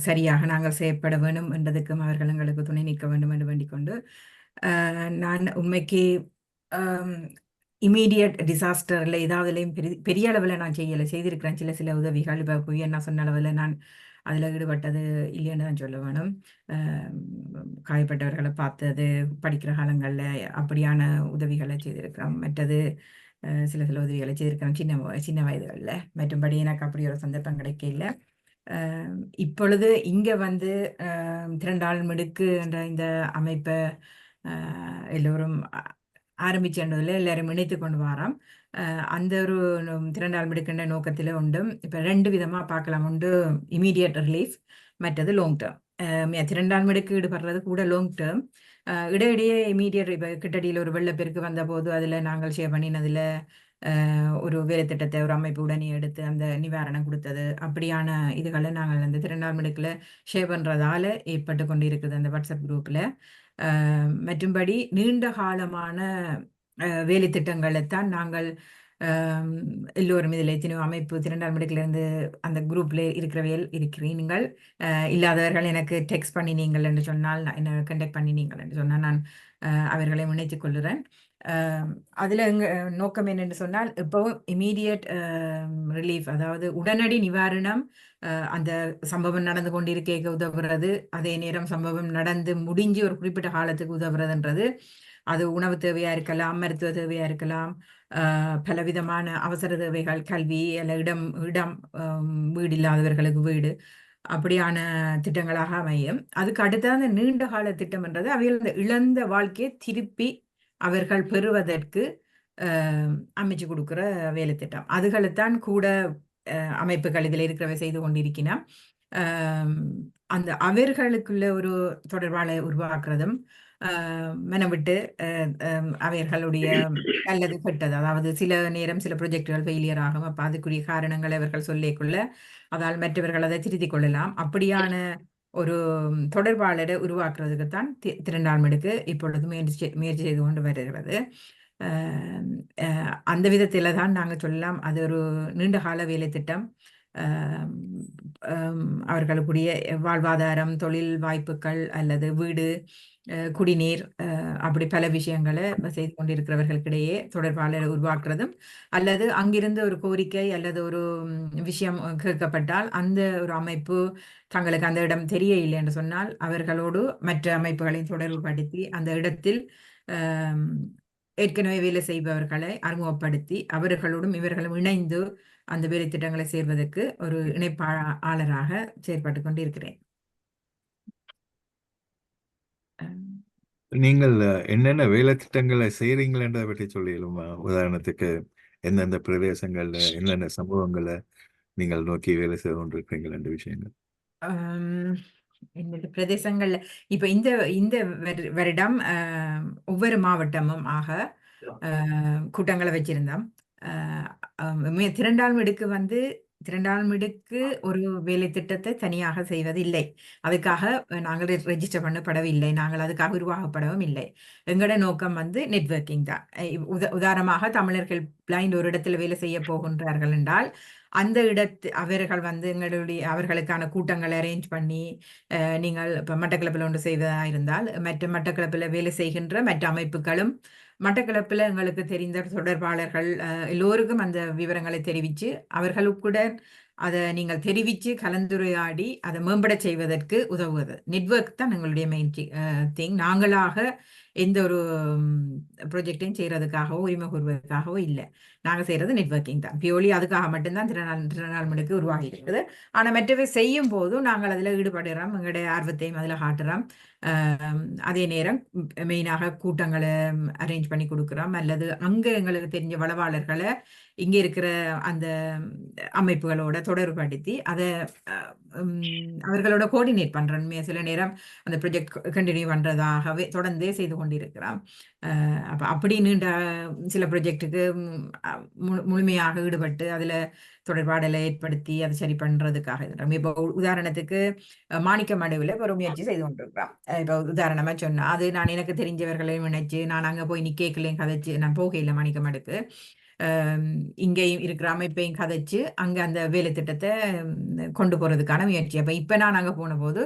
சரியாக நாங்கள் செயற்பட வேண்டும் என்றதுக்கும் அவர்கள் எங்களுக்கு துணை நிற்க வேண்டும் என்று வேண்டிக் கொண்டு, நான் உண்மைக்கு இமீடியட் டிசாஸ்டரில் ஏதாவதுலையும் பெரிய அளவில் நான் செய்திருக்கிறேன். சில உதவிகள். இப்போ புயல் நான் சொன்ன அளவில் நான் அதில் ஈடுபட்டது இல்லைன்னு தான் சொல்ல வேணும். காயப்பட்டவர்களை பார்த்தது, படிக்கிற காலங்களில் அப்படியான உதவிகளை செய்திருக்கிறோம். மற்றது சில உதவிகளை செய்திருக்கிறோம் சின்ன வயதுகளில். மற்றும்படி எனக்கு அப்படி ஒரு சந்தர்ப்பம் கிடைக்கல. இப்பொழுது இங்கே வந்து 2ஆம் அடுக்கு என்ற இந்த அமைப்பை எல்லோரும் ஆரம்பிச்சதில் எல்லாரும் இணைத்து கொண்டு வரோம். அந்த ஒரு 2ஆம் அடுக்கின்ற நோக்கத்தில் உண்டு. இப்போ 2 விதமாக பார்க்கலாம். உண்டு இமீடியட் ரிலீஃப், மற்றது லாங் டேர்ம். 2ஆம் அடுக்கு ஈடுபடுறது கூட லாங் டேர்ம். இடையிடையே இமீடியட், இப்போ கிட்டடியில் ஒரு வெள்ளப்பெருக்கு வந்த போது அதில் நாங்கள் ஷேர் பண்ணினதில் ஒரு வேலை திட்டத்தை ஒரு அமைப்பு உடனே எடுத்து அந்த நிவாரணம் கொடுத்தது. அப்படியான இதுகளை நாங்கள் அந்த 2ஆம் அடுக்கில் ஷேர் பண்ணுறதால ஏற்பட்டு கொண்டு இருக்குது அந்த வாட்ஸ்அப் குரூப்பில். மற்றும்படி நீண்ட காலமான வேலை திட்டங்களைத்தான் நாங்கள் எல்லோரும் இதில் எத்தனையோ அமைப்பு 2ஆம் அடுக்கிலிருந்து அந்த குரூப்பில் இருக்கிறீர்கள். இல்லாதவர்கள் எனக்கு டெக்ஸ்ட் பண்ணினீங்கள் என்று சொன்னால், என்ன கண்டக்ட் பண்ணினீங்கள் என்று சொன்னால் நான் அவர்களை முன்னிட்டுக் கொள்கிறேன். அதில் எங்கள் நோக்கம் என்னென்னு சொன்னால், இப்போவும் இமீடியட் ரிலீஃப், அதாவது உடனடி நிவாரணம், அந்த சம்பவம் நடந்து கொண்டிருக்க உதவுறது, அதே நேரம் சம்பவம் நடந்து முடிஞ்சு ஒரு குறிப்பிட்ட காலத்துக்கு உதவுறதுன்றது, அது உணவு தேவையாக இருக்கலாம், மருத்துவ தேவையாக இருக்கலாம், பலவிதமான அவசர தேவைகள், கல்வி அல்ல இடம் வீடு இல்லாதவர்களுக்கு வீடு, அப்படியான திட்டங்களாக அமையும். அதுக்கு அடுத்த நீண்ட கால திட்டம்ன்றது அவைகள் இழந்த வாழ்க்கையை திருப்பி அவர்கள் பெறுவதற்கு அமைச்சு கொடுக்குற வேலை திட்டம். அதுகளைத்தான் கூட அமைப்புகள் இதில் இருக்கிறவை செய்து கொண்டிருக்கினா, அந்த அவர்களுக்குள்ள ஒரு தொடர்பாளை உருவாக்குறதும், மனம் விட்டு அவர்களுடைய நல்லது கெட்டது, அதாவது சில நேரம் சில ப்ரொஜெக்டுகள் ஃபெயிலியர் ஆகும். அப்போ அதுக்குரிய காரணங்களை அவர்கள் சொல்லிக்கொள்ள, அதால் மற்றவர்கள் அதை திருத்திக் கொள்ளலாம். அப்படியான ஒரு தொடர்பாளரை உருவாக்குறதுக்குத்தான் 2ஆம் அடுக்கு இப்பொழுது முயற்சி செய்து கொண்டு வருகிறது. அந்த விதத்தில் தான் நாங்கள் சொல்லலாம், அது ஒரு நீண்டகால வேலை திட்டம். அவர்களுக்குரிய வாழ்வாதாரம், தொழில் வாய்ப்புகள் அல்லது வீடு, குடிநீர், அப்படி பல விஷயங்களை செய்து கொண்டிருக்கிறவர்களுக்கிடையே தொடர்பாளரை உருவாக்குறதும், அல்லது அங்கிருந்து ஒரு கோரிக்கை அல்லது ஒரு விஷயம் கேட்கப்பட்டால் அந்த ஒரு அமைப்பு தங்களுக்கு அந்த இடம் தெரியவில்லை என்று சொன்னால் அவர்களோடு மற்ற அமைப்புகளையும் தொடர்புபடுத்தி அந்த இடத்தில் ஏற்கனவே வேலை செய்பவர்களை அறிமுகப்படுத்தி அவர்களோடும் இவர்களும் இணைந்து அந்த வேலை திட்டங்களை சேர்வதற்கு ஒரு இணைப்பாளராக செயற்பட்டு கொண்டிருக்கிறேன். நீங்கள் என்னென்ன வேலை திட்டங்களை செய்றீங்களன்றதை பற்றி சொல்லிடுமா? உதாரணத்துக்கு எந்தெந்த பிரதேசங்கள்ல என்னென்ன சம்பவங்களை நீங்கள் நோக்கி வேலை செய்து கொண்டிருக்கிறீங்கள் என்ற விஷயங்கள். இந்த பிரதேசங்கள்ல இப்ப இந்த வருடம் ஒவ்வொரு மாவட்டமும் ஆக கூட்டங்களை வச்சிருந்தோம். திரண்டால் மிடுக்கு வந்து திரண்டால் மிடுக்கு ஒரு வேலை திட்டத்தை தனியாக செய்வதில்லை. அதுக்காக நாங்கள் ரெஜிஸ்டர் பண்ணப்படவில்லை, நாங்கள் அதுக்காக உருவாக்கப்படவும் இல்லை. எங்களோட நோக்கம் வந்து நெட்வொர்க்கிங் தான். உதாரணமாக தமிழர்கள் பிளைண்ட் ஒரு இடத்துல வேலை செய்ய போகின்றார்கள் என்றால் அந்த அவர்கள் வந்து அவர்களுக்கான கூட்டங்களை அரேஞ்ச் பண்ணி, நீங்கள் இப்போ மட்டக்களப்பில் ஒன்று செய்வதாக இருந்தால் மற்ற மட்டக்களப்பில் வேலை செய்கின்ற மற்ற அமைப்புகளும் மட்டக்களப்பில் எங்களுக்கு தெரிந்த தொடர்பாளர்கள் எல்லோருக்கும் அந்த விவரங்களை தெரிவித்து அவர்களுக்குடன் அதை நீங்கள் தெரிவித்து கலந்துரையாடி அதை மேம்பட செய்வதற்கு உதவுவது. நெட்வொர்க் தான் எங்களுடைய மெயின் திங். நாங்களாக எந்த ஒரு ப்ரொஜெக்டையும் செய்கிறதுக்காகவோ உரிமை கூறுவதற்காகவோ இல்லை. நாங்கள் செய்கிறது நெட்வொர்க்கிங் தான். பியோலி அதுக்காக மட்டும்தான் திருநாள் மணிக்கு உருவாகி இருக்குது. ஆனால் மற்றவை செய்யும் போதும் நாங்கள் அதில் ஈடுபடுறோம், எங்களுடைய ஆர்வத்தையும் அதில் காட்டுறோம். அதே நேரம் மெயினாக கூட்டங்களை அரேஞ்ச் பண்ணி கொடுக்குறோம், அல்லது அங்கே எங்களுக்கு தெரிஞ்ச வளவாளர்களை இங்கே இருக்கிற அந்த அமைப்புகளோட தொடர்புபடுத்தி அதை அவர்களோட கோஆர்டினேட் பண்ணுறோம். சில நேரம் அந்த ப்ரொஜெக்ட் கண்டினியூ பண்ணுறதாகவே தொடர்ந்தே செய்து கொண்டிருக்கிறோம். அப்போ அப்படி நீண்ட சில ப்ரொஜெக்டுக்கு முழுமையாக ஈடுபட்டு அதில் தொடர்பாடலை ஏற்படுத்தி அதை சரி பண்ணுறதுக்காக இருக்கிறோம். இப்போ உதாரணத்துக்கு மாணிக்க மடுவில் ஒரு முயற்சி செய்து கொண்டிருக்கிறோம். இப்போ உதாரணமாக சொன்னால் அது நான் எனக்கு தெரிஞ்சவர்களையும் நினைச்சு நான் அங்கே போய் நிற்கலையும் கதைச்சு நான் போகையில் மாணிக்க மடுக்கு இங்கேயும் இருக்கிற அமைப்பையும் கதைச்சு அங்கே அந்த வேலை திட்டத்தை கொண்டு போகிறதுக்கான முயற்சி. அப்போ இப்போ நான் அங்கே போன போது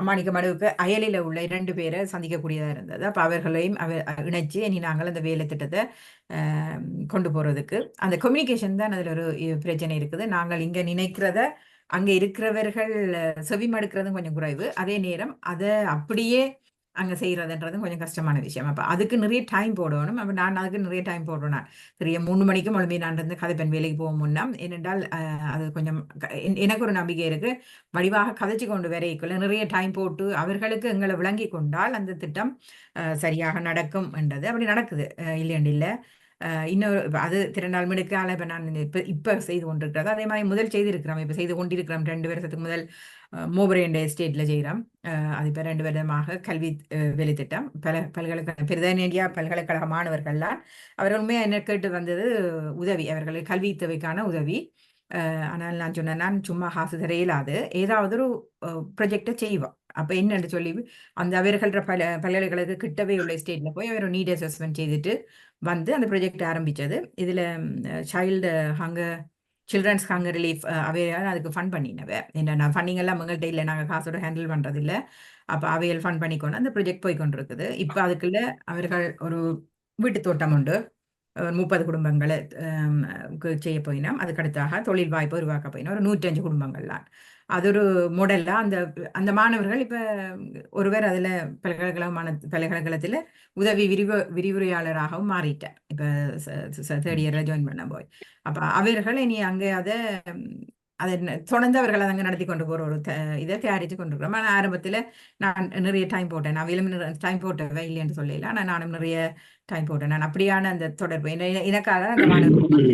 மாணிக்க மடுவுக்கு அயலில் உள்ள 2 பேரை சந்திக்கக்கூடியதாக இருந்தது. அப்போ அவர்களையும் இணைச்சு இனி நாங்கள் அந்த வேலை திட்டத்தை கொண்டு போகிறதுக்கு அந்த கம்யூனிகேஷன் தான் அதில் ஒரு பிரச்சனை இருக்குது. நாங்கள் இங்கே நினைக்கிறத அங்கே இருக்கிறவர்கள் செவிமடுக்கிறதும் கொஞ்சம் குறைவு. அதே நேரம் அதை அப்படியே அங்கே செய்கிறதுன்றதும் கொஞ்சம் கஷ்டமான விஷயம். அப்போ அதுக்கு நிறைய டைம் போடணும். அப்போ நான் அதுக்கு நிறைய டைம் போடுறேன். நான் சரியா 3 மணிக்கு முழுமை நான் இருந்து கதைப்பெண் வேலைக்கு போக முன்னா, ஏனென்றால் அது கொஞ்சம் எனக்கு ஒரு நம்பிக்கை இருக்குது, வடிவாக கதைச்சு கொண்டு வரைக்குள்ள நிறைய டைம் போட்டு அவர்களுக்கு எங்களை விளங்கி கொண்டால் அந்த திட்டம் சரியாக நடக்கும் என்றது. அப்படி நடக்குது, இல்லையண்டு இல்லை. இன்னொரு அது திருநாள் மிடுக்கால இப்போ நான் இப்போ செய்து கொண்டிருக்கிறது. அதே மாதிரி முதல் செய்திருக்கிறோம், இப்போ செய்து கொண்டிருக்கிறோம். 2 வருஷத்துக்கு முதல் மோபரேண்ட ஸ்டேட்டில் செய்கிறோம். அது இப்போ 2 வருடமாக கல்வி வேலை திட்டம். பல்கலைக்கழக பிரதமேந்தியா பல்கலைக்கழக மாணவர்கள்லாம் அவர்களுமே என்ன கேட்டு வந்தது உதவி, அவர்கள் கல்வி தேவைக்கான உதவி. ஆனால் நான் சொன்னேன், நான் சும்மா காசு தர இயலாது, ஏதாவது ஒரு ப்ரொஜெக்டை செய்வோம். அப்போ என்னென்னு சொல்லி அந்த அவர்கள பல்கலைக்கழக கிட்டவே உள்ள ஸ்டேட்டில் போய் அவர் நீட் அசஸ்மெண்ட் செய்துட்டு வந்து அந்த ப்ரொஜெக்ட் ஆரம்பித்தது. இதில் சில்ட்ரன்ஸ் ஹங்கர் ரிலீஃப் அவையால் அதுக்கு ஃபண்ட் பண்ணினவை. என்ன ஃபண்டிங் எல்லாம் எங்கள்கிட்ட இல்லை, நாங்கள் காசோட ஹேண்டில் பண்ணுறதில்லை. அப்போ அவையல் ஃபண்ட் பண்ணிக்கொண்டு அந்த ப்ரொஜெக்ட் போய் கொண்டிருக்குது. இப்போ அதுக்குள்ள அவர்கள் ஒரு வீட்டு தோட்டம் உண்டு, 30 குடும்பங்களை செய்ய போயினோம். அதுக்கடுத்தாக தொழில் வாய்ப்பு உருவாக்க போயினோம், ஒரு 105 குடும்பங்கள்லாம். அது ஒரு மாடலாக அந்த அந்த மாணவர்கள் இப்போ ஒருவர் அதில் பல்கலைக்கழகத்தில் உதவி விரிவுரையாளராகவும் மாறிட்டார். இப்போ 3rd இயரில் ஜாயின் பண்ண போய் அப்போ அவர்கள் இனி அங்கே அதை தொடர்ந்து அவர்கள் அங்கே நடத்தி கொண்டு போகிற ஒரு இதை தயாரித்து கொண்டிருக்கிறோம். ஆனால் ஆரம்பத்தில் நான் நிறைய டைம் போட்டேன், நான் விளம்பி டைம் போட்டேன் இல்லைன்னு சொல்லல, ஆனால் நானும் நிறைய டைம் போட்டேன். நான் அப்படியான அந்த தொடர்பு எனக்காக அந்த மாணவர்கள்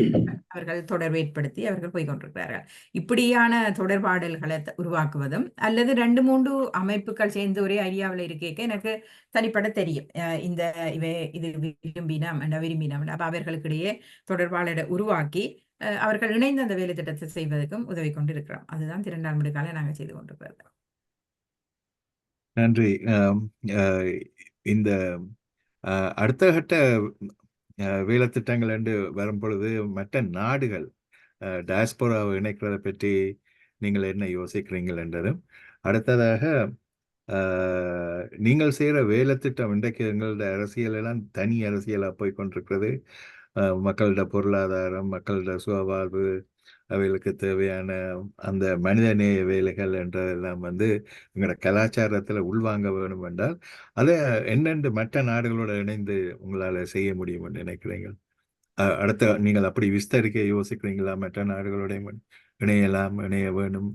அவர்கள் தொடர்பு ஏற்படுத்தி அவர்கள் போய் கொண்டிருக்கிறார்கள். இப்படியான தொடர்பாடல்களை உருவாக்குவதும் அல்லது 2-3 அமைப்புகள் சேர்ந்து ஒரே ஐடியாவில் இருக்க எனக்கு தனிப்பட தெரியும், இந்த இது விரும்பினோம் அப்போ அவர்களுக்கிடையே தொடர்பாளரை உருவாக்கி அவர்கள் இணைந்து அந்த வேலை திட்டத்தை செய்வதற்கும் உதவி கொண்டிருக்கிறோம். அதுதான் 2 ஆண்டுகால நாங்கள் செய்து கொண்டிருக்கிறது. நன்றி. இந்த அடுத்த கட்ட வேலை திட்டங்கள் என்று வரும் பொழுது மற்ற நாடுகள் டயஸ்போராவை இணைக்கிறத பற்றி நீங்கள் என்ன யோசிக்கிறீங்கள் என்றதும், அடுத்ததாக நீங்கள் செய்கிற வேலை திட்டம் இன்றைக்கு எங்களோட அரசியலெல்லாம் தனி அரசியலாக போய் கொண்டிருக்கிறது. மக்களோட பொருளாதாரம், மக்களோட சுகவாழ்வு, அவைகளுக்கு தேவையான அந்த மனிதநேய வேலைகள் என்றதெல்லாம் எங்களோட கலாச்சாரத்தில் உள்வாங்க வேணும் என்றால் அதை என்னென்று மற்ற நாடுகளோடு இணைந்து உங்களால் செய்ய முடியும் என்று நினைக்கிறீர்கள்? அடுத்த நீங்கள் அப்படி விஸ்தரிக்க யோசிக்கிறீங்களா? மற்ற நாடுகளோட இணைய வேணும்,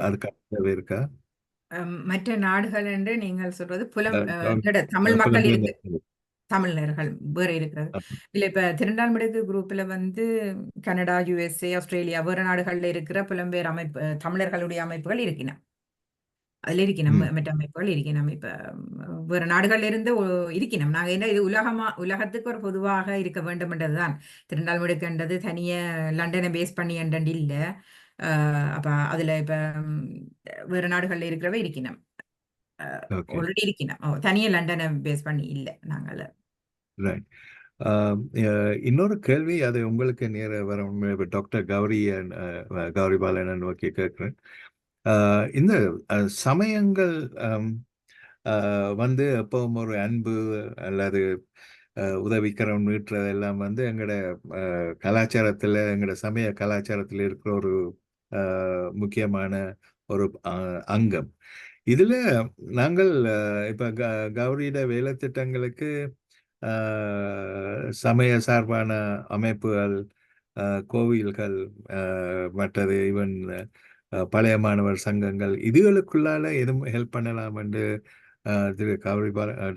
அதுக்காக தேவை இருக்கா? மற்ற நாடுகள் என்று நீங்கள் சொல்றது தமிழ் மக்கள் இருக்கு, தமிழர்கள் வேற இருக்கிறது இல்ல. இப்ப திருநாள் மிடுக்கு குரூப்ல கனடா, USA, ஆஸ்திரேலியா வேற நாடுகள்ல இருக்கிற புலம்பெயர் அமைப்பு தமிழர்களுடைய அமைப்புகள் இருக்கின. அதில் இருக்கணும் ம். மற்ற அமைப்புகள் இருக்கணும். இப்போ வேறு நாடுகள்ல இருந்து இருக்கணும். நாங்கள் என்ன இது உலகத்துக்கு ஒரு பொதுவாக இருக்க வேண்டும் என்றதுதான். திருநாள் முடுக்கின்றது தனியே லண்டனை பேஸ் பண்ணி என்றண்டு இல்லை. அப்போ அதில் இப்போ வேறு நாடுகளில் இருக்கிறவ இருக்கணும். ஓகே. ஆல்ரெடி இருக்கணும். தனியே லண்டனை பேஸ் பண்ணி இல்லை நாங்கள். ரைட். இன்னொரு கேள்வி, அது உங்களுக்கு நேர வர டாக்டர் கௌரி பாலன் நோக்கி கேட்குறேன். இந்த சமயங்கள் வந்து எப்பவும் ஒரு அன்பு அல்லது உதவிக்கரம் நீட்டுறதெல்லாம் வந்து எங்களோட கலாச்சாரத்தில், எங்களோட சமய கலாச்சாரத்தில் இருக்கிற ஒரு முக்கியமான ஒரு அங்கம். இதில் நாங்கள் இப்போ கௌரியிட வேலை திட்டங்களுக்கு சமய சார்பான அமைப்புகள், கோவில்கள், மற்றது ஈவன் பழைய மாணவர் சங்கங்கள், இதுகளுக்குள்ளால எதுவும் ஹெல்ப் பண்ணலாம் என்று திரு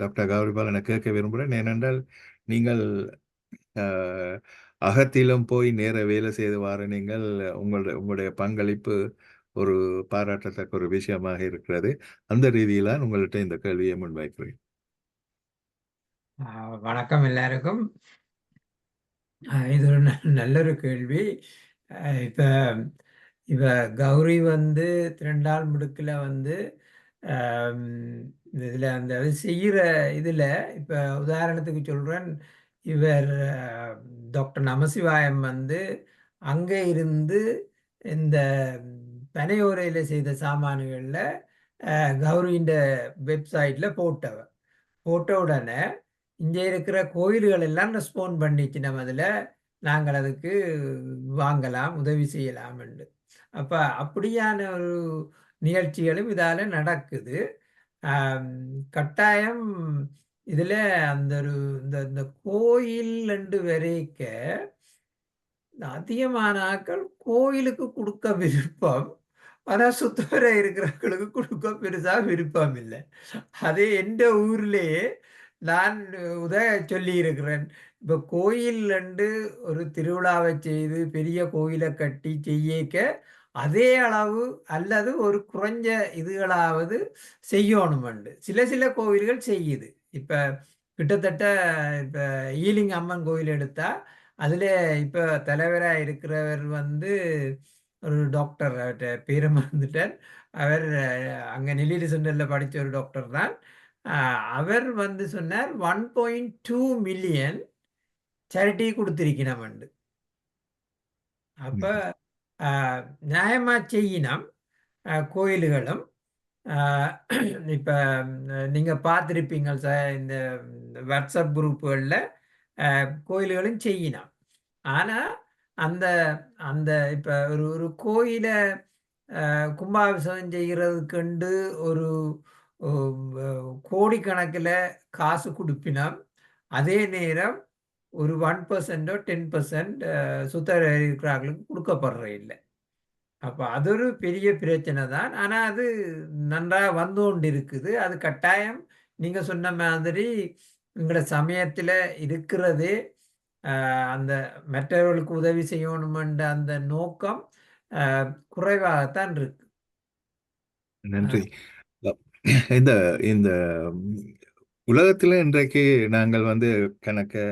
டாக்டர் கௌரிபாலனை கேட்க விரும்புகிறேன். ஏனென்றால் நீங்கள் அகத்திலும் போய் நேர வேலை செய்து வார நீங்கள், உங்களுடைய பங்களிப்பு ஒரு பாராட்டத்தக்க ஒரு விஷயமாக இருக்கிறது. அந்த ரீதியில் உங்கள்கிட்ட இந்த கேள்வியை முன்வைக்கிறேன். வணக்கம் எல்லாருக்கும். இது ஒரு நல்ல ஒரு கேள்வி. இப்போ இப்போ கௌரி வந்து 2 முடுக்கில் வந்து இதில் அந்த செய்கிற இதில் இப்போ உதாரணத்துக்கு சொல்கிறேன். இவர் டாக்டர் நமசிவாயம் வந்து அங்கே இருந்து இந்த பனையோரையில் செய்த சாமான்களில் கௌரியின் வெப்சைட்டில் போட்ட உடனே இங்கே இருக்கிற கோயில்கள் எல்லாம் ரெஸ்பாண்ட் பண்ணிச்சு, நம்ம அதில் நாங்கள் அதுக்கு வாங்கலாம், உதவி செய்யலாம் என்று. அப்போ அப்படியான ஒரு நிகழ்ச்சிகளும் இதால் நடக்குது. கட்டாயம் இதில் அந்த ஒரு இந்த கோயில் என்று வரைக்க அதிகமான ஆட்கள் கோயிலுக்கு கொடுக்க விருப்பம், ஆனால் சுத்தவரை இருக்கிறவங்களுக்கு கொடுக்க பெருசாக விருப்பம் இல்லை. அதே எந்த ஊர்லேயே நான் சொல்லி இருக்கிறேன். இப்போ கோயில் ஒரு திருவிழாவை செய்து பெரிய கோயிலை கட்டி செய்யக்க அதே அளவு அல்லது ஒரு குறைஞ்ச இதுகளாவது செய்யணுமெண்டு சில கோவில்கள் செய்யுது. இப்போ கிட்டத்தட்ட இப்போ ஈலிங் அம்மன் கோயில் எடுத்தால் அதில் இப்போ தலைவராக இருக்கிறவர் வந்து ஒரு டாக்டர், பேரை மறந்துட்டார். அவர் அங்கே நெல்லியடி சென்டரில் படித்த ஒரு டாக்டர் தான். அவர் வந்து சொன்னார் 1.2 மில்லியன் சேரிட்டி கொடுத்திருக்கணும். அப்போ நியாயமாக செய்யினம் கோயில்களும். இப்போ நீங்கள் பார்த்துருப்பீங்க சார், இந்த வாட்ஸ்அப் குரூப்புகளில் கோயில்களும் செய்யினம். ஆனால் அந்த அந்த இப்போ ஒரு கோயிலை கும்பாபிஷேகம் செய்கிறதுக்குண்டு ஒரு கோடிக்கணக்கில் காசு கொடுப்பினோம். அதே நேரம் ஒரு 1%ஓ 10% சுத்தர இருக்கிறார்களுக்கு கொடுக்கப்படுற இல்லை. அப்போ அது ஒரு பெரிய பிரச்சனை தான். ஆனால் அது நன்றாக வந்து கொண்டு இருக்குது. அது கட்டாயம் நீங்கள் சொன்ன மாதிரி எங்களோட சமயத்தில் இருக்கிறதே அந்த மற்றவர்களுக்கு உதவி செய்யணுமென்ற அந்த நோக்கம் குறைவாகத்தான் இருக்கு. நன்றி. இந்த இந்த உலகத்தில் இன்றைக்கு நாங்கள் வந்து கணக்க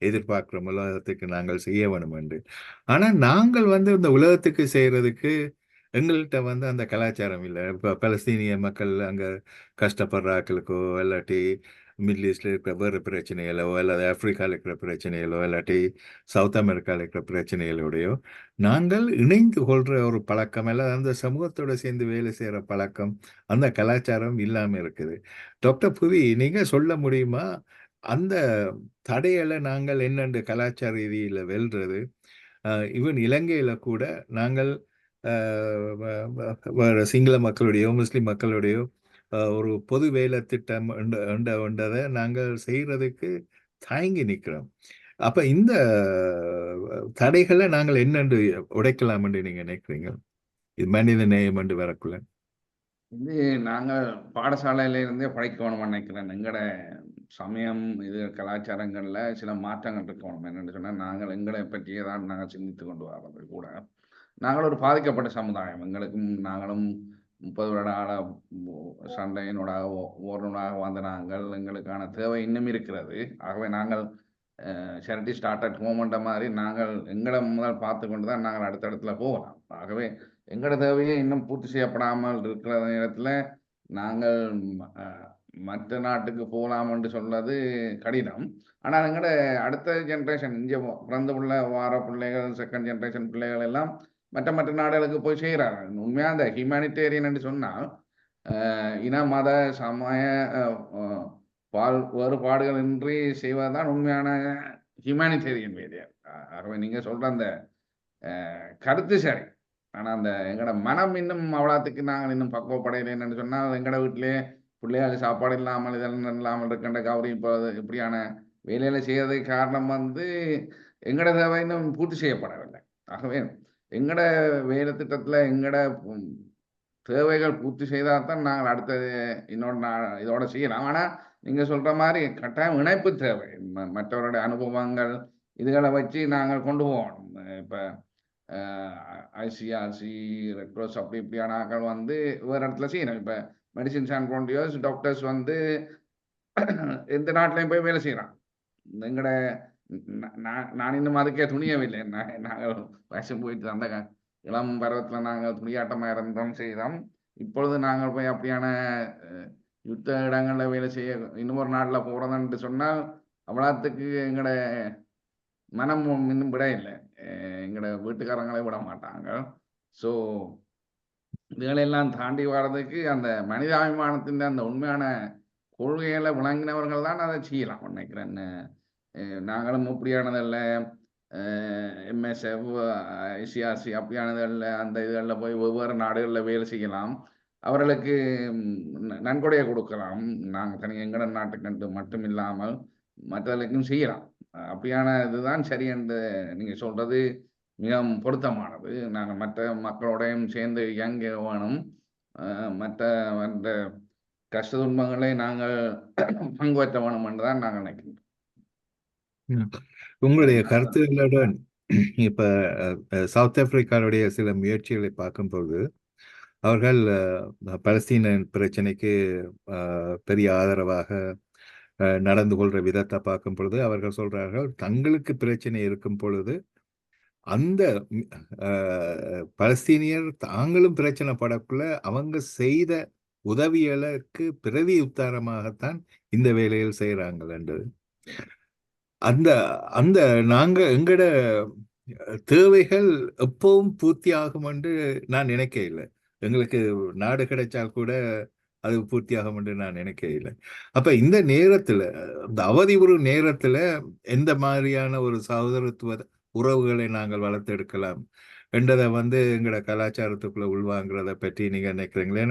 எதிர்பார்க்கிறோம், உலகத்துக்கு நாங்கள் செய்ய வேணும் என்று. ஆனால் நாங்கள் வந்து இந்த உலகத்துக்கு செய்யறதுக்கு எங்கள்கிட்ட வந்து அந்த கலாச்சாரம் இல்லை. இப்போ பலஸ்தீனிய மக்கள் அங்கே கஷ்டப்படுறாக்களுக்கோ, இல்லாட்டி மிடில் ஈஸ்டில் இருக்கிற வேறு பிரச்சனைகளோ, அல்லது ஆப்பிரிக்காவில் இருக்கிற பிரச்சனைகளோ, இல்லாட்டி சவுத் அமெரிக்காவில் இருக்கிற பிரச்சனைகளோடையோ நாங்கள் இணைந்து கொள்கிற ஒரு பழக்கம், அல்லது அந்த சமூகத்தோடு சேர்ந்து வேலை செய்கிற பழக்கம், அந்த கலாச்சாரம் இல்லாமல் இருக்குது. டாக்டர் புவி, நீங்கள் சொல்ல முடியுமா அந்த தடைகளை நாங்கள் என்னென்று கலாச்சார ரீதியில் வெல்றது? ஈவன் இலங்கையில் கூட நாங்கள் சிங்கள மக்களுடையோ முஸ்லிம் மக்களுடையோ ஒரு பொது வேலை திட்டம் என்றதை நாங்கள் செய்யறதுக்கு தயங்கி நிற்கிறோம். அப்ப இந்த தடைகளை நாங்கள் என்னென்று உடைக்கலாம் என்று நீங்க நினைக்கிறீங்க? இது மனித நேயம் என்று வரக்குள்ள இது நாங்கள் பாடசாலையில இருந்தே படிக்கணும்னு நினைக்கிறேன். எங்களோட சமயம் இது கலாச்சாரங்கள்ல சில மாற்றங்கள் இருக்கணும். என்னென்னு சொன்னால், நாங்கள் எங்களை பற்றியே தான் நாங்கள் சிந்தித்து கொண்டு வர்றது கூட. நாங்கள் ஒரு பாதிக்கப்பட்ட சமுதாயம். எங்களுக்கும் நாங்களும் 30 வருட கால சண்டையினூடாக ஓரினூடாக வந்த நாங்கள் எங்களுக்கான தேவை இன்னும் இருக்கிறது. ஆகவே நாங்கள் சேரிட்டி ஸ்டார்ட் அட் ஹோம்ன்ற மாதிரி நாங்கள் எங்களை முதல் பார்த்து கொண்டு தான் நாங்கள் அடுத்த இடத்துல போகலாம். ஆகவே எங்களோட தேவையை இன்னும் பூர்த்தி செய்யப்படாமல் இருக்கிற நேரத்தில் நாங்கள் மற்ற நாட்டுக்கு போகலாம் என்று சொல்றது கடினம். ஆனால் எங்களோட அடுத்த ஜென்ரேஷன் இங்கே பிறந்த வார பிள்ளைகள், செகண்ட் ஜென்ரேஷன் பிள்ளைகள் எல்லாம் மற்ற மற்ற நாடுகளுக்கு போய் செய்கிறார்கள். உண்மையாக அந்த ஹியூமானிட்டேரியன் என்று சொன்னால் இன மத சமய வேறுபாடுகள் இன்றி செய்வதுதான் உண்மையான ஹியூமானிட்டேரியன் வேலையர். ஆகவே நீங்கள் சொல்கிற அந்த கருத்து சரி. ஆனால் அந்த எங்களோட மனம் இன்னும் அவ்வளோத்துக்கு நாங்கள் இன்னும் பக்குவப்படையிலேன்னு சொன்னால் எங்களோட வீட்டிலே பிள்ளைகளுக்கு சாப்பாடு இல்லாமல் இதெல்லாம் இல்லாமல் இருக்கின்ற கௌரி இப்போ இப்படியான வேலையில் செய்யறதுக்கு காரணம் எங்களோட தேவை இன்னும் பூர்த்தி செய்யப்படவில்லை. ஆகவே எங்களோட வேலை திட்டத்தில் எங்களோட தேவைகள் பூர்த்தி செய்தால் தான் நாங்கள் அடுத்தது இதோட செய்யலாம். ஆனால் நீங்கள் சொல்கிற மாதிரி கட்டாயம் இணைப்பு தேவை. மற்றவருடைய அனுபவங்கள் இதுகளை வச்சு நாங்கள் கொண்டு போகணும். இப்போ ஐசிஆர்சி, ரெட் க்ராஸ் அப்படி இப்படியான ஆக்கள் வேறு இடத்துல செய்யணும். இப்போ மெடிசின்ஸ் அண்ட் வாலண்டியர்ஸ், டாக்டர்ஸ் எந்த நாட்டிலையும் போய் வேலை செய்கிறான். எங்களோட நான் இன்னும் அதுக்கே துணியவில்லை. நாங்கள் வயசு போயிட்டு அந்த இளம் பருவத்தில் நாங்கள் துணியாட்டமாக இருந்தோம் செய்தோம். இப்பொழுது நாங்கள் போய் அப்படியான யுத்த இடங்களில் வேலை செய்ய இன்னொரு நாட்டில் போகிறதுன்ட்டு சொன்னால் அவ்வளோத்துக்கு எங்களோட மனம் இன்னும் விட இல்லை. எங்களோட வீட்டுக்காரங்களே விட மாட்டாங்க. ஸோ இதுகளெல்லாம் தாண்டி வர்றதுக்கு அந்த மனிதாபிமானத்தின் அந்த உண்மையான கொள்கைகளை விளங்கினவர்கள் தான் அதை செய்யலாம் நினைக்கிறேன். நாங்களும் இப்படியானதில்லை எம்எஸ்எஃப், ஐசிஆர்சி அப்படியானதில்லை அந்த இதுகளில் போய் வெவ்வேறு நாடுகளில் வேலை செய்யலாம். அவர்களுக்கு நன்கொடையை கொடுக்கலாம். நாங்கள் தனி எங்களோட நாட்டுக்கு மட்டும் இல்லாமல் மற்றவர்களுக்கும் செய்யலாம். அப்படியான இதுதான் சரி என்று நீங்கள் சொல்றது மிகவும் பொருத்தமானது. நாங்கள் மற்ற மக்களோடையும் சேர்ந்து இயங்க வேணும். மற்ற மற்ற கஷ்ட துன்பங்களை நாங்கள் பங்குபற்ற வேணும் என்றுதான் நாங்கள் நினைக்கின்றோம். உங்களுடைய கருத்துகளுடன் இப்ப சவுத் ஆப்பிரிக்காவுடைய சில முயற்சிகளை பார்க்கும்போது அவர்கள் பலஸ்தீன பிரச்சனைக்கு பெரிய ஆதரவாக நடந்து கொள்ற விதத்தை பார்க்கும் பொழுது அவர்கள் சொல்றார்கள், தங்களுக்கு பிரச்சனை இருக்கும் பொழுது அந்த பலஸ்தீனியர் தாங்களும் பிரச்சனை படக்குள்ள அவங்க செய்த உதவிகளுக்கு பிரதி உத்தாரமாகத்தான் இந்த வேலையில் செய்யறாங்கள் என்று அந்த அந்த நாங்க எங்கட தேவைகள் எப்பவும் பூர்த்தி ஆகும் என்று நான் நினைக்க இல்லை. எங்களுக்கு நாடு கிடைச்சால் கூட அது பூர்த்தியாகும் என்று நான் நினைக்க இல்லை. அப்ப இந்த நேரத்துல இந்த அவதி ஒரு நேரத்துல எந்த மாதிரியான ஒரு சகோதரத்துவ உறவுகளை நாங்கள் வளர்த்தெடுக்கலாம் என்றதை எங்களோட கலாச்சாரத்துக்குள்ள உள்வாங்கிறத பற்றி நீங்க நினைக்கிறீங்களா?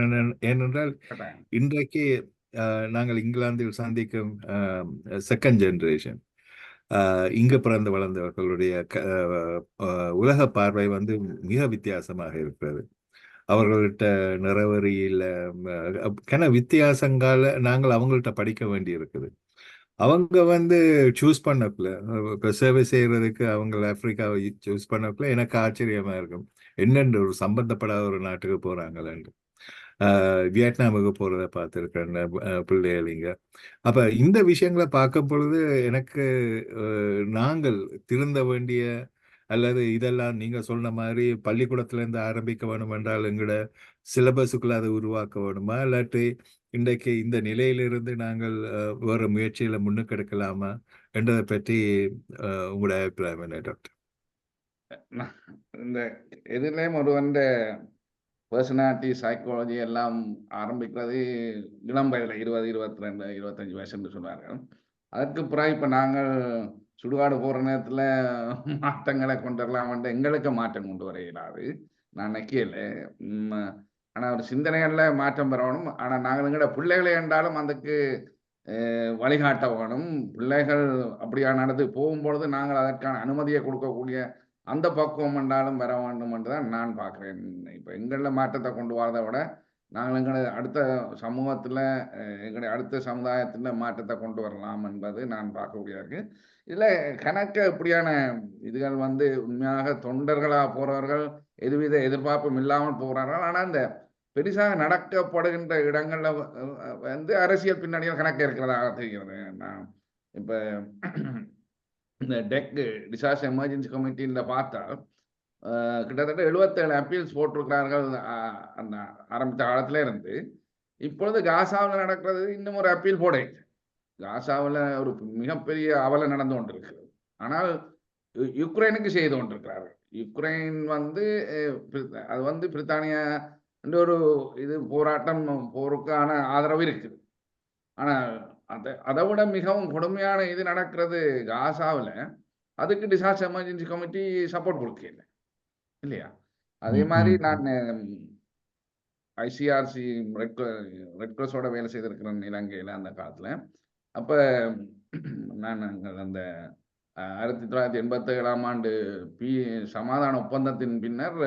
ஏனென்றால் இன்றைக்கு நாங்கள் இங்கிலாந்தில் சந்திக்கும் செகண்ட் ஜெனரேஷன் இங்கு பிறந்து வளர்ந்தவர்களுடைய உலக பார்வை மிக வித்தியாசமாக இருக்கிறது. அவர்கள்ட்ட நிறவரியில் வித்தியாசங்கால நாங்கள் அவங்கள்ட்ட படிக்க வேண்டி இருக்குது. அவங்க சூஸ் பண்ணக்குள்ள இப்போ சேவை செய்யறதுக்கு அவங்க ஆப்பிரிக்காவை சூஸ் பண்ணக்குள்ள எனக்கு ஆச்சரியமா இருக்கும். என்னென்று ஒரு சம்பந்தப்படாத ஒரு நாட்டுக்கு போறாங்களேன்னு. வியட்நாமுக்கு போறத பார்த்துருக்கேன் பிள்ளைகளிங்க. அப்ப இந்த விஷயங்களை பார்க்கும் பொழுது எனக்கு நாங்கள் திருந்த வேண்டிய அல்லது இதெல்லாம் நீங்க சொன்ன மாதிரி பள்ளிக்கூடத்துல இருந்து ஆரம்பிக்க வேணும் என்றால் எங்களோட சிலபஸுக்குள்ள அதை உருவாக்க வேணுமா, இல்லாட்டி இன்றைக்கு இந்த நிலையிலிருந்து நாங்கள் வேற முயற்சியில முன்னுக்கெடுக்கலாமா என்றதை பற்றி உங்களோட அபிப்பிராயம் என்ன டாக்டர்? இந்த எதுலேயும் ஒருவன் பர்சனாலிட்டி சைக்காலஜி எல்லாம் ஆரம்பிக்கிறது இளம் வயதில் 20, 22, 25 வயசுன்னு சொன்னார்கள். அதற்கு பிறகு இப்போ நாங்கள் சுடுகாடு போகிற நேரத்தில் மாற்றங்களை கொண்டு வரலாம்ன்ட்டு எங்களுக்கு மாற்றம் கொண்டு வர இயலாது நான் நினைக்கல. ஆனால் ஒரு சிந்தனைகளில் மாற்றம் பெறணும். ஆனால் நாங்கள் எங்களோட பிள்ளைகளை என்றாலும் அதுக்கு வழிகாட்ட வேணும். பிள்ளைகள் அப்படியான இடத்துக்கு போகும்பொழுது நாங்கள் அதற்கான அனுமதியை கொடுக்கக்கூடிய அந்த பக்குவம் என்றாலும் வர வேண்டும் என்று தான் நான் பார்க்குறேன். இப்போ எங்களில் மாற்றத்தை கொண்டு வரதை விட நாங்கள் எங்களுடைய அடுத்த சமூகத்தில் எங்களுடைய அடுத்த சமுதாயத்தில் மாற்றத்தை கொண்டு வரலாம் என்பது நான் பார்க்கக்கூடியது. இதில் கணக்க இப்படியான இதுகள் உண்மையாக தொண்டர்களாக போகிறவர்கள் எதுவித எதிர்பார்ப்பும் இல்லாமல் போகிறார்கள். ஆனால் இந்த பெரிசாக நடக்கப்படுகின்ற இடங்கள்ல வந்து அரசியல் பின்னணியில் கணக்கு இருக்கிறதாக தெரிகிறது. நான் இப்ப இந்த டிசாஸ்டர் எமர்ஜென்சி கமிட்டியில் பார்த்தால் கிட்டத்தட்ட 77 அப்பீல்ஸ் போட்டிருக்கிறார்கள் அந்த ஆரம்பித்த காலத்துல இருந்து. இப்பொழுது காசாவில் நடக்கிறது இன்னும் ஒரு அப்பீல் போட இல்லை. காசாவில் ஒரு மிகப்பெரிய அவலம் நடந்து கொண்டிருக்கிறது. ஆனால் யுக்ரைனுக்கு செய்து கொண்டிருக்கிறார்கள். யுக்ரைன் வந்து அது வந்து பிரித்தானியா ஒரு இது போராட்டம் போருக்கான ஆதரவு இருக்குது. ஆனால் அதை விட மிகவும் கொடுமையான இது நடக்கிறது காசாவில். அதுக்கு டிசாஸ்டர் எமர்ஜென்சி கமிட்டி சப்போர்ட் கொடுக்கல இல்லையா? அதே மாதிரி நான் ஐசிஆர்சி ரெட் கிராஸோட வேலை செய்திருக்கிறேன் இலங்கையில் அந்த காலத்தில். அப்போ நான் அந்த 1987ஆம் ஆண்டு சமாதான ஒப்பந்தத்தின் பின்னர்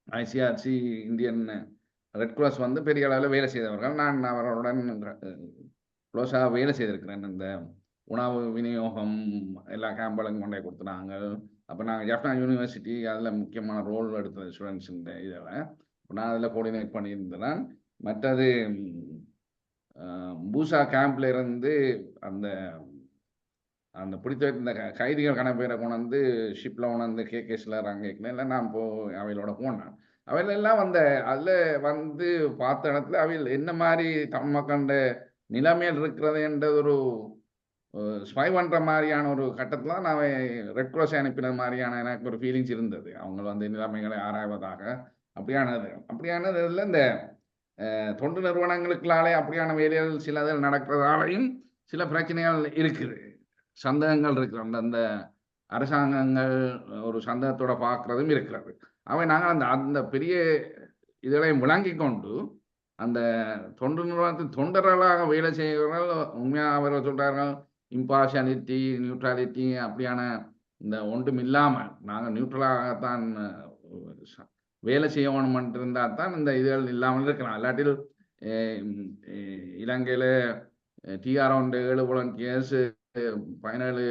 ஐசிஆர்சி இந்தியன் ரெட் கிராஸ் வந்து பெரிய அளவில் வேலை செய்தவர்கள். நான் அவர்களுடன் க்ளோஸாக வேலை செய்திருக்கிறேன். இந்த உணவு விநியோகம் எல்லா கேம்பளையும் கொண்டே கொடுத்துனாங்க. அப்போ நாங்கள் ஜஃப்னா யூனிவர்சிட்டி அதில் முக்கியமான ரோல் எடுத்தது ஸ்டூடெண்ட்ஸ் இந்த இதில். நான் அதில் கோஆர்டினேட் பண்ணியிருந்தேன். மற்றது பூசா கேம்ப்ல இருந்து அந்த அந்த பிடித்த இந்த கைதிகள் கணப்பேரை கொண்டு ஷிப்பில் கொண்டு கேகேஸில் அங்கே நான் அவைகளோட போனேன். அவையிலெல்லாம் அதில் வந்து பார்த்த இடத்துல அவையில் என்ன மாதிரி தமிழ் மக்கண்ட நிலைமையில் இருக்கிறது என்ற ஒரு ஸ்பை பண்ணுற மாதிரியான ஒரு கட்டத்தில் நான் ரெட் கிராஸ் அனுப்பின மாதிரியான எனக்கு ஒரு ஃபீலிங்ஸ் இருந்தது. அவங்க வந்து நிலைமைகளை ஆராய்வதாக அப்படியானது இதில் இந்த தொண்டு நிறுவனங்களுக்குள்ளாலே அப்படியான வேலைகள் சிலதில் நடக்கிறதாலையும் சில பிரச்சனைகள் இருக்குது, சந்தேகங்கள் இருக்கிற அந்த அரசாங்கங்கள் ஒரு சந்தேகத்தோட பார்க்கறதும் இருக்கிறது. அவை நாங்கள் அந்த பெரிய இதெல்லாம் விளங்கி கொண்டு அந்த தொண்டு நிறுவனத்தின் தொண்டர்களாக வேலை செய்கிறவர்கள் உண்மையாக அவர்கள் சொல்கிறார்கள் இம்பார்ஷியாலிட்டி, நியூட்ரலிட்டி அப்படியான இந்த ஒன்றும் இல்லாமல் நாங்கள் நியூட்ரலாகத்தான் வேலை செய்யணும் இருந்தால் தான் இந்த இதுகள் இல்லாமல் இருக்கலாம். இல்லாட்டில் இலங்கையில் TR 7 volunteers 17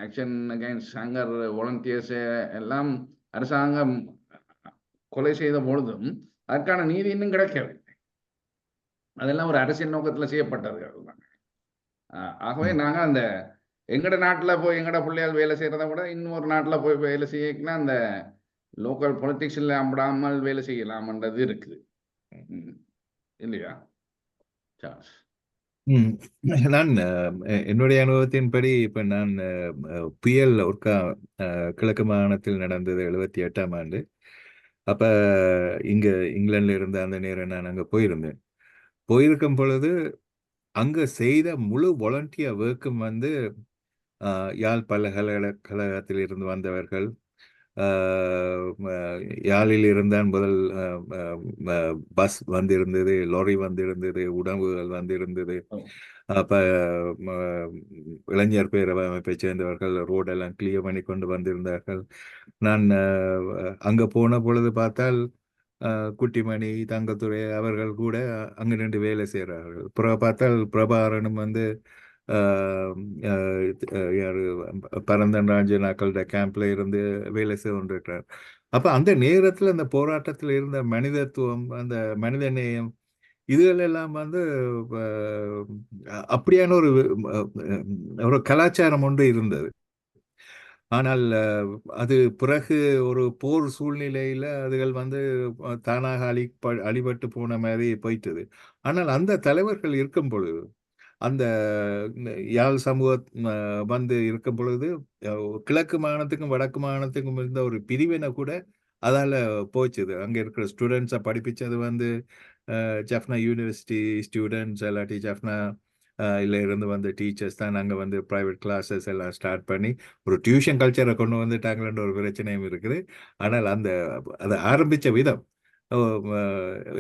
action against hunger volunteers எல்லாம் அரசாங்கம் கொலை செய்த பொழுதும் அதற்கான நீதி இன்னும் கிடைக்கவில்லை. அதெல்லாம் ஒரு அரசியல் நோக்கத்தில் செய்யப்பட்டது. ஆகவே நாங்கள் அந்த எங்கட நாட்டில் போய் எங்கட பிள்ளைகள் வேலை செய்கிறத விட இன்னொரு நாட்டில் போய் வேலை செய்யலாம், அந்த லோக்கல் பொலிட்டிக்ஸில் அம்பிடாமல் வேலை செய்யலாம்ன்றது இருக்குது இல்லையா சார்ஸ்? நான் என்னுடைய அனுபவத்தின்படி இப்ப நான் புயல் ஒருக்கா கிழக்கு மாகாணத்தில் நடந்தது 78ஆம் ஆண்டு. அப்ப இங்க இங்கிலாந்துல இருந்த அந்த நேரம் நான் அங்க போயிருக்கும் பொழுது அங்க செய்த முழு வாலண்டியர் ஒர்க்கும் வந்து யாழ் பல்கலைக்கழகத்தில் இருந்து வந்தவர்கள். யாழில் இருந்தான் முதல் பஸ் வந்திருந்தது, லாரி வந்திருந்தது, உணவுகள் வந்திருந்தது. அப்ப இளைஞர் பேரவை அமைப்பை சேர்ந்தவர்கள் ரோடெல்லாம் கிளியர் பண்ணி கொண்டு வந்திருந்தார்கள். நான் அங்க போன பொழுது பார்த்தால் குட்டிமணி, தங்கத்துறை அவர்கள் கூட அங்கு நின்று வேலை செய்கிறார்கள். பார்த்தால் பிரபாகரனும் வந்து யாரு பரந்தன் ராஜனாக்களோட கேம்ப்ல இருந்து வேலை செய்து கொண்டிருக்கிறார். அப்ப அந்த நேரத்துல அந்த போராட்டத்தில் இருந்த மனிதத்துவம், அந்த மனித நேயம், இதுகளெல்லாம் வந்து அப்படியான ஒரு கலாச்சாரம் ஒன்று இருந்தது. ஆனால் அது பிறகு ஒரு போர் சூழ்நிலையில அதுகள் வந்து தானாக அழிபட்டு போன மாதிரி போயிட்டது. ஆனால் அந்த தலைவர்கள் இருக்கும் பொழுது, அந்த யாழ் சமூகம் வந்து இருக்கும் பொழுது கிழக்கு மாகாணத்துக்கும் வடக்கு மாகாணத்துக்கும் இருந்த ஒரு பிரிவினை கூட அதால போச்சுது. அங்க இருக்கிற ஸ்டூடெண்ட்ஸை படிப்பிச்சது வந்து ஜஃப்னா யூனிவர்சிட்டி ஸ்டூடெண்ட்ஸ், இல்லாட்டி ஜஃப்னா இருந்து வந்து டீச்சர்ஸ் தான். நாங்கள் வந்து ப்ரைவேட் கிளாஸஸ் எல்லாம் ஸ்டார்ட் பண்ணி ஒரு டியூஷன் கல்ச்சரை கொண்டு வந்துட்டாங்களன்ற ஒரு பிரச்சனையும் இருக்குது. ஆனால் அதை ஆரம்பித்த விதம்,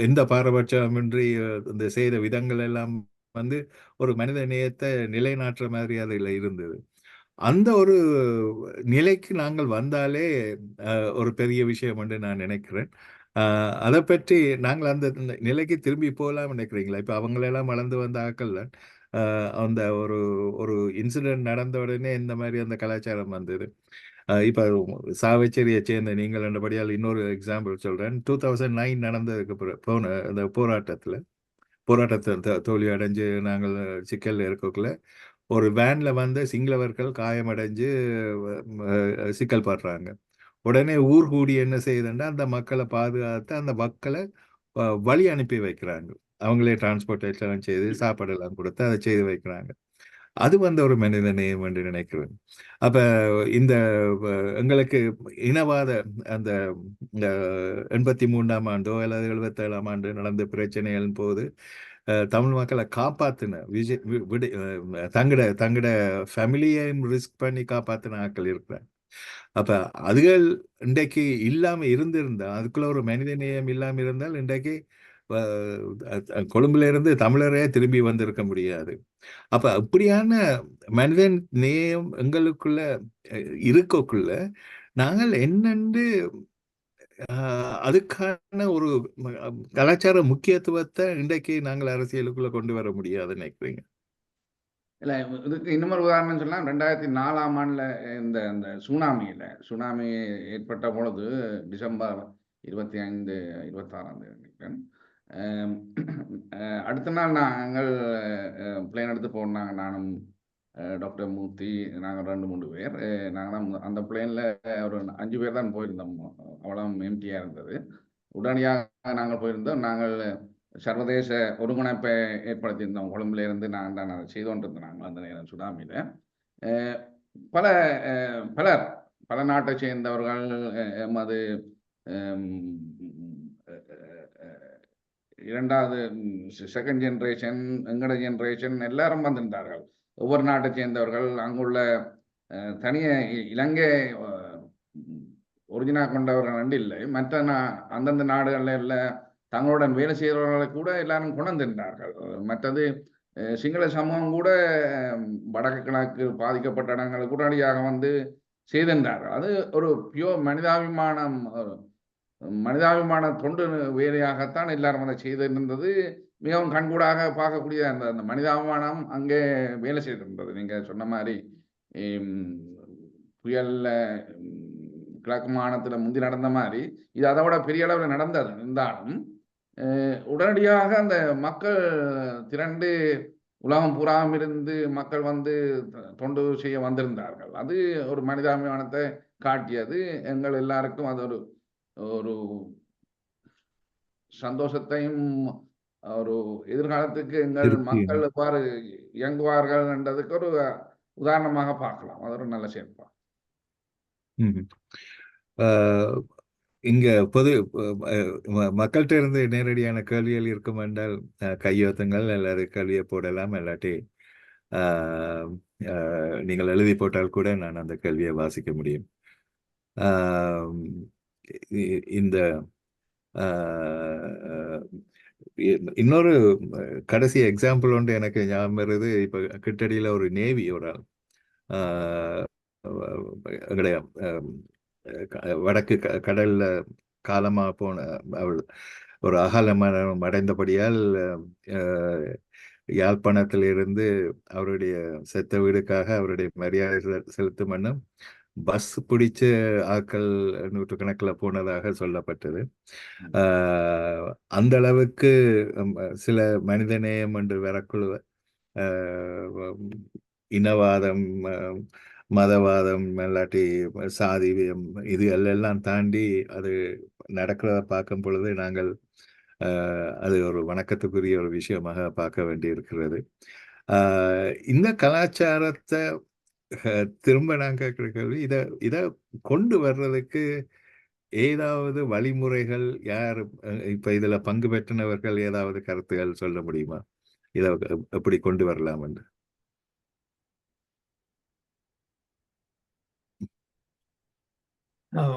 எந்த பாரபட்சமின்றி இந்த செய்த விதங்கள் எல்லாம் வந்து ஒரு மனித நேயத்தை நிலைநாட்டுற மாதிரி அதில் இருந்தது. அந்த ஒரு நிலைக்கு நாங்கள் வந்தாலே ஒரு பெரிய விஷயம் என்று நான் நினைக்கிறேன். அதை பற்றி நாங்கள் அந்த நிலைக்கு திரும்பி போகலாம் நினைக்கிறீங்களா? இப்போ அவங்களெல்லாம் வளர்ந்து வந்த ஆக்கள் தான் அந்த ஒரு இன்சிடென்ட் நடந்த உடனே இந்த மாதிரி அந்த கலாச்சாரம் வந்தது. இப்போ சாவச்சேரியை சேர்ந்த நீங்கள் என்றபடியால் இன்னொரு எக்ஸாம்பிள் சொல்கிறேன். 2009 நடந்ததுக்கு போன அந்த போராட்டத்தை தோல்வி அடைஞ்சு நாங்கள் சிக்கலில் இருக்கக்குள்ள ஒரு வேனில் வந்து சிங்களவர்கள் காயமடைஞ்சு சிக்கல் படுறாங்க. உடனே ஊர் கூடி என்ன செய்யுதுன்னா அந்த மக்களை பாதுகாத்து அந்த மக்களை வழி அனுப்பி வைக்கிறாங்க. அவங்களே டிரான்ஸ்போர்ட்டேஷன் செய்து சாப்பாடெல்லாம் கொடுத்து அதை செய்து வைக்கிறாங்க. அது வந்து ஒரு மனித நேயம் என்று நினைக்கிறேன். அப்ப இந்த எங்களுக்கு இனவாத அந்த 83ஆம் ஆண்டோ அல்லது 77ஆம் ஆண்டு நடந்த பிரச்சனைகளின் போது தமிழ் மக்களை காப்பாத்தின தங்கட ஃபேமிலியையும் ரிஸ்க் பண்ணி காப்பாத்தின ஆட்கள் இருக்கிறாங்க. அப்ப அதுகள் இன்றைக்கு இல்லாம இருந்திருந்தா, அதுக்குள்ள ஒரு மனித நேயம் இல்லாம இருந்தால் இன்றைக்கு கொழும்புல இருந்து தமிழரே திரும்பி வந்திருக்க முடியாது. அப்ப அப்படியான மனிதன் நேயம் எங்களுக்குள்ள இருக்கக்குள்ள நாங்கள் என்னென்று அதுக்கான ஒரு கலாச்சார முக்கியத்துவத்தை இன்றைக்கு நாங்கள் அரசியலுக்குள்ள கொண்டு வர முடியாதுன்னு நினைக்கிறீங்க? இல்லை, இதுக்கு இன்னொரு உதாரணம் சொல்லலாம். 2004ஆம் ஆண்டில் இந்த சுனாமி ஏற்பட்ட பொழுது டிசம்பர் 25, 26ஆம் தேதி நினைக்கிறேன். அடுத்த நாள் நாங்கள் பிளேன் எடுத்து போனாங்க. நானும் டாக்டர் மூர்த்தி, நாங்கள் 2-3 பேர். நாங்கள் தான் அந்த பிளேனில் ஒரு 5 பேர் தான் போயிருந்தோம். அவ்வளோ எம்டியாக இருந்தது. உடனடியாக நாங்கள் போயிருந்தோம். நாங்கள் சர்வதேச ஒருங்கிணைப்பை ஏற்படுத்தியிருந்தோம். கொழும்புல இருந்து நாங்கள் தான் அதை செய்து கொண்டிருந்தோம். நாங்கள் அந்த நேரம் சுனாமியில் பல நாட்டை சேர்ந்தவர்கள், எமது இரண்டாவது செகண்ட் ஜென்ரேஷன், எங்கட ஜென்ரேஷன் எல்லாரும் வந்திருந்தார்கள். ஒவ்வொரு நாட்டை சேர்ந்தவர்கள். அங்குள்ள தனிய இலங்கை ஒரிஜினா கொண்டவர்கள் இல்லை, மற்ற அந்தந்த நாடுகளில் உள்ள தங்களுடன் வேலை செய்கிறவர்களை கூட எல்லாரும் கொண்டு வந்திருந்தார்கள். மற்றது சிங்கள சமூகம் கூட வடக்கு கிழக்கு பாதிக்கப்பட்ட இடங்களுக்கு உடனடியாக வந்து செய்திருந்தார்கள். அது ஒரு பியோர் மனிதாபிமான தொண்டு வேலையாகத்தான் எல்லாரும் அதை செய்திருந்தது. மிகவும் கண்கூடாக பார்க்கக்கூடிய அந்த மனிதாபிமானம் அங்கே வேலை செய்திருந்தது. நீங்கள் சொன்ன மாதிரி புயல்ல கிழக்கு மாகாணத்தில் முந்தி நடந்த மாதிரி இது அதை விட பெரிய அளவில் நடந்தது இருந்தாலும் உடனடியாக அந்த மக்கள் திரண்டு உலகம் பூராவும் இருந்து மக்கள் வந்து தொண்டு செய்ய வந்திருந்தார்கள். அது ஒரு மனிதாபிமானத்தை காட்டியது. எங்கள் எல்லாருக்கும் அது ஒரு சந்தோஷத்தையும் ஒரு எதிர்காலத்துக்கு எங்கள் மக்கள் எவ்வாறு இயங்குவார்கள் என்றதுக்கு ஒரு உதாரணமாக பார்க்கலாம். அது ஒரு நல்ல செயல்பாடு. இங்க பொது மக்கள்கிட்ட இருந்து நேரடியான கேள்விகள் இருக்கும் என்றால் கையெழுத்துங்கள் அல்லது கேள்வியை போடலாம். இல்லாட்டி நீங்கள் எழுதி போட்டால் கூட நான் அந்த கேள்வியை வாசிக்க முடியும். இந்த இன்னொரு கடைசி எக்ஸாம்பிள் ஒன்று எனக்கு ஞாபகம் வருது. இப்போ கிட்டடியில் ஒரு நேவி ஒரு வடக்கு கடல்ல காலமா போன அவள் ஒரு அகால மரணம் அடைந்தபடியால் யாழ்ப்பாணத்திலிருந்து அவருடைய செத்த வீடுக்காக அவருடைய மரியாதை செலுத்தும் வண்ணம் பஸ் பிடிச்ச ஆட்கள் 100கணக்கில் போனதாக சொல்லப்பட்டது. அந்த அளவுக்கு சில மனிதநேயம் என்று வரக்குழுவ இனவாதம், மதவாதம், இல்லாட்டி சாதியம், இது எல்லாம் தாண்டி அது நடக்கிறத பார்க்கும் பொழுது நாங்கள் அது ஒரு வணக்கத்துக்குரிய ஒரு விஷயமாக பார்க்க வேண்டி இருக்கிறது. இந்த கலாச்சாரத்தை திரும்ப நான் கேட்கிற கேள்வி, இதை கொண்டு வர்றதுக்கு ஏதாவது வழிமுறைகள் யார் இப்ப இதுல பங்கு பெற்றவர்கள் ஏதாவது கருத்துகள் சொல்ல முடியுமா? இதை எப்படி கொண்டு வரலாம் என்று?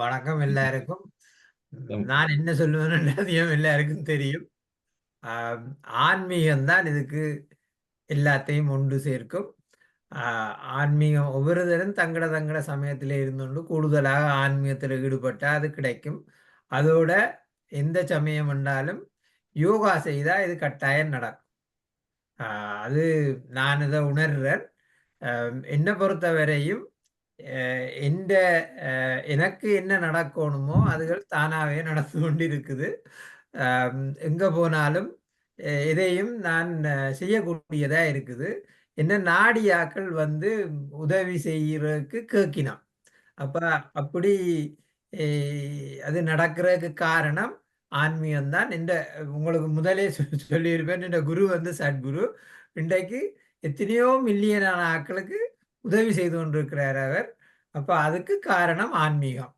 வணக்கம் எல்லாருக்கும். நான் என்ன சொல்லுவேன்னு எல்லாருக்கும் தெரியும். ஆன்மீகம்தான் இதுக்கு எல்லாத்தையும் ஒன்று சேர்க்கும். ஆன்மீகம் ஒவ்வொருத்தரும் தங்கட சமயத்தில் இருந்துண்டு கூடுதலாக ஆன்மீகத்தில் ஈடுபட்டா அது கிடைக்கும். அதோட எந்த சமயம் என்றாலும் யோகா செய்தா இது கட்டாயம் நடக்கும். அது நான் இதை உணர்றேன். என்னை பொறுத்த வரையும் எந்த எனக்கு என்ன நடக்கணுமோ அதுகள் தானாகவே நடந்து கொண்டிருக்குது. எங்கே போனாலும் எதையும் நான் செய்யக்கூடியதா இருக்குது. என்ன நாடியாக்கள் வந்து உதவி செய்யறதுக்கு கேட்கினான். அப்ப அப்படி அது நடக்கிறதுக்கு காரணம் ஆன்மீகம்தான். உங்களுக்கு முதலே சொல்லியிருப்பேன், இந்த குரு வந்து சத்குரு. இன்றைக்கு எத்தனையோ மில்லியனான ஆட்களுக்கு உதவி செய்து கொண்டிருக்கிறார் அவர். அப்ப அதுக்கு காரணம் ஆன்மீகம்.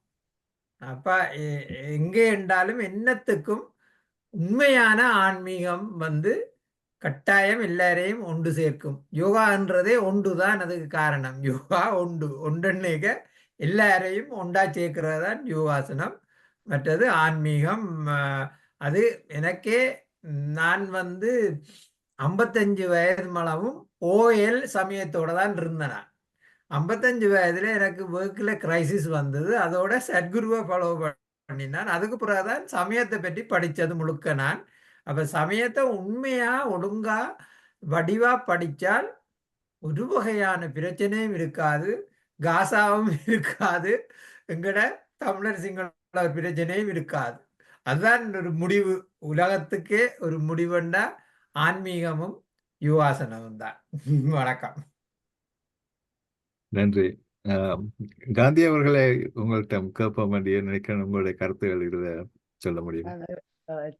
அப்ப எங்கே என்றாலும் என்னத்துக்கும் உண்மையான ஆன்மீகம் வந்து கட்டாயம் எல்லாரையும் ஒன்று சேர்க்கும். யோகான்றதே ஒன்றுதான் அதுக்கு காரணம். யோகா ஒன்றுன்னேக்க எல்லாரையும் ஒன்றா சேர்க்கிறது தான் யோகாசனம். மற்றது ஆன்மீகம். அது எனக்கே நான் வந்து 55 வயது மளவும் ஓஎல் சமயத்தோட தான் இருந்தேன். 55 வயதுல எனக்கு ஒர்க்ல கிரைசிஸ் வந்தது. அதோட சத்குருவை ஃபாலோ பண்ணினான். அதுக்கு பிறகுதான் சமயத்தை பற்றி படித்தது முழுக்க நான். அப்ப சமயத்தை உண்மையா ஒழுங்கா வடிவா படிச்சால் ஒரு வகையான பிரச்சனையும் இருக்காது, காசாவும் இருக்காது, எங்கட தமிழர் சிங்கள பிரச்சனையும் இருக்காது. அதுதான் ஒரு முடிவு. உலகத்துக்கே ஒரு முடிவுண்டா ஆன்மீகமும் யோகாசனமும் தான். வணக்கம். நன்றி. காந்தி அவர்களை உங்கள்கிட்ட கேட்ப வேண்டிய நினைக்கிறேன். உங்களுடைய கருத்துகள் இதில் சொல்ல முடியும்?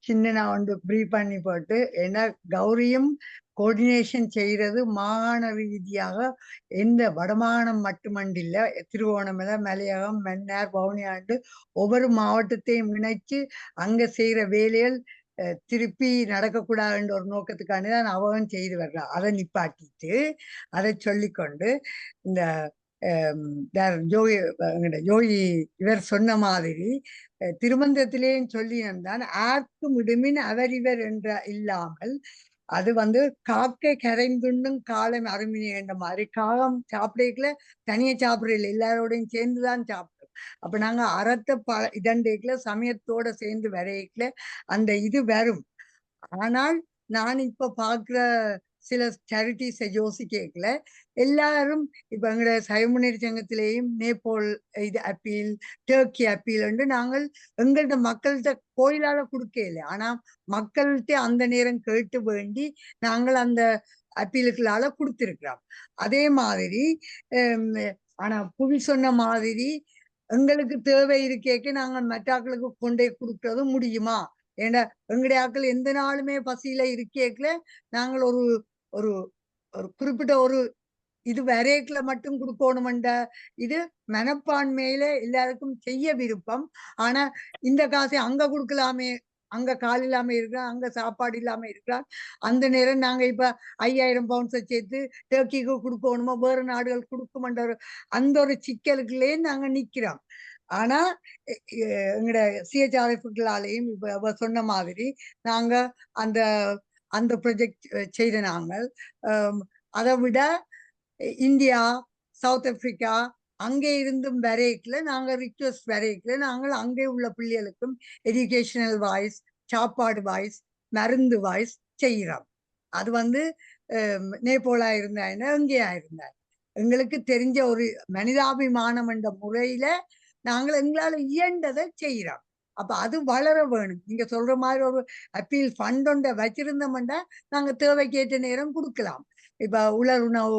சின்ன நான் வந்து ப்ரீஃப் பண்ணி போட்டு, ஏன்னா கௌரியும் கோஆர்டினேஷன் செய்கிறது மாகாண ரீதியாக எந்த வடமாகாணம் மட்டுமண்டில்லை, திருவோணமலை, மலையகம், மன்னார், வவுனியாண்டு ஒவ்வொரு மாவட்டத்தையும் இணைச்சு அங்கே செய்கிற வேலைகள் திருப்பி நடக்கக்கூடாதுன்ற ஒரு நோக்கத்துக்காண்டி தான் அவன் செய்து வர்றான். அதை நிப்பாட்டிட்டு அதை சொல்லிக்கொண்டு இந்த யோகி இவர் சொன்ன மாதிரி திருமந்திரத்திலேயும் சொல்லி இருந்தான், ஆர்க்கும் இடுமின் அவர் இவர் என்ற இல்லாமல் அது வந்து காக்கை கரைந்துண்ணும் காலம் அருமினி என்ற மாதிரி காகம் சாப்பிடல தனியா சாப்பிடல, எல்லாரோடையும் சேர்ந்துதான் சாப்பிடும். அப்ப நாங்க அறத்தை இதண்டேக்கல சமயத்தோட சேர்ந்து வரையக்கல அந்த இது வரும். ஆனால் நான் இப்ப பாக்குற சில சேரிட்டிஸை யோசிக்கல எல்லாரும் இப்ப எங்களோட சைவமுன்னேற்ற சங்கத்திலேயும் நேபாள் இது அப்பீல், டர்க்கி அப்பீல் என்று நாங்கள் எங்கள்ட மக்கள்கிட்ட கோயிலால கொடுக்கல. ஆனா மக்கள்கிட்ட அந்த நேரம் கேட்டு வேண்டி நாங்கள் அந்த அப்பீலுக்களால கொடுத்திருக்கிறோம். அதே மாதிரி ஆனா புவி சொன்ன மாதிரி எங்களுக்கு தேவை இருக்கேக்க நாங்கள் மற்றாக்களுக்கு கொண்டே கொடுக்கறது முடியுமா? ஏன்னா எங்களுடைய ஆக்கள் எந்த நாளுமே பசியில இருக்கேக்கல நாங்கள் ஒரு ஒரு ஒரு குறிப்பிட்ட ஒரு இது வரையக்குல மட்டும் கொடுக்கணுமென்ற இது மனப்பான்மையில எல்லாருக்கும் செய்ய விருப்பம். ஆனா இந்த காசை அங்க கொடுக்கலாமே, அங்க கால் இல்லாம இருக்கிறான், அங்க சாப்பாடு இல்லாம இருக்கிறான். அந்த நேரம் நாங்க இப்ப 5000 பவுண்ட்ஸை சேர்த்து டர்க்கிக்கு கொடுக்கணுமோ வேறு நாடுகள் கொடுக்குமென்ற அந்த ஒரு சிக்கலுக்குள்ளே நாங்க நிக்கிறோம். ஆனா எங்கட சிஹெச்ஆர்எஃப்களாலேயும் இப்ப சொன்ன மாதிரி நாங்க அந்த அந்த ப்ரொஜெக்ட் செய்த நாங்கள் அதை விட இந்தியா, சவுத் ஆப்பிரிக்கா அங்கே இருந்தும் வரைக்கல நாங்க ரிக்வெஸ்ட் வரைக்கல நாங்கள் அங்கே உள்ள பிள்ளைகளுக்கும் எஜுகேஷனல் வாய்ஸ், சாப்பாடு வாய்ஸ், மருந்து வாய்ஸ் செய்கிறோம். அது வந்து நேபாளா இருந்தா எங்கேயா இருந்தா எங்களுக்கு தெரிஞ்ச ஒரு மனிதாபிமானம் என்ற முறையில நாங்கள் எங்களால இயன்றதை செய்கிறோம். அப்ப அது வளர வேணும். நீங்க சொல்ற மாதிரி ஒரு அப்பீல் ஃபண்ட் ஒன்றை வச்சிருந்தோம்னா நாங்க தேவைக்கேற்ற நேரம் கொடுக்கலாம். இப்ப உலர் உணவு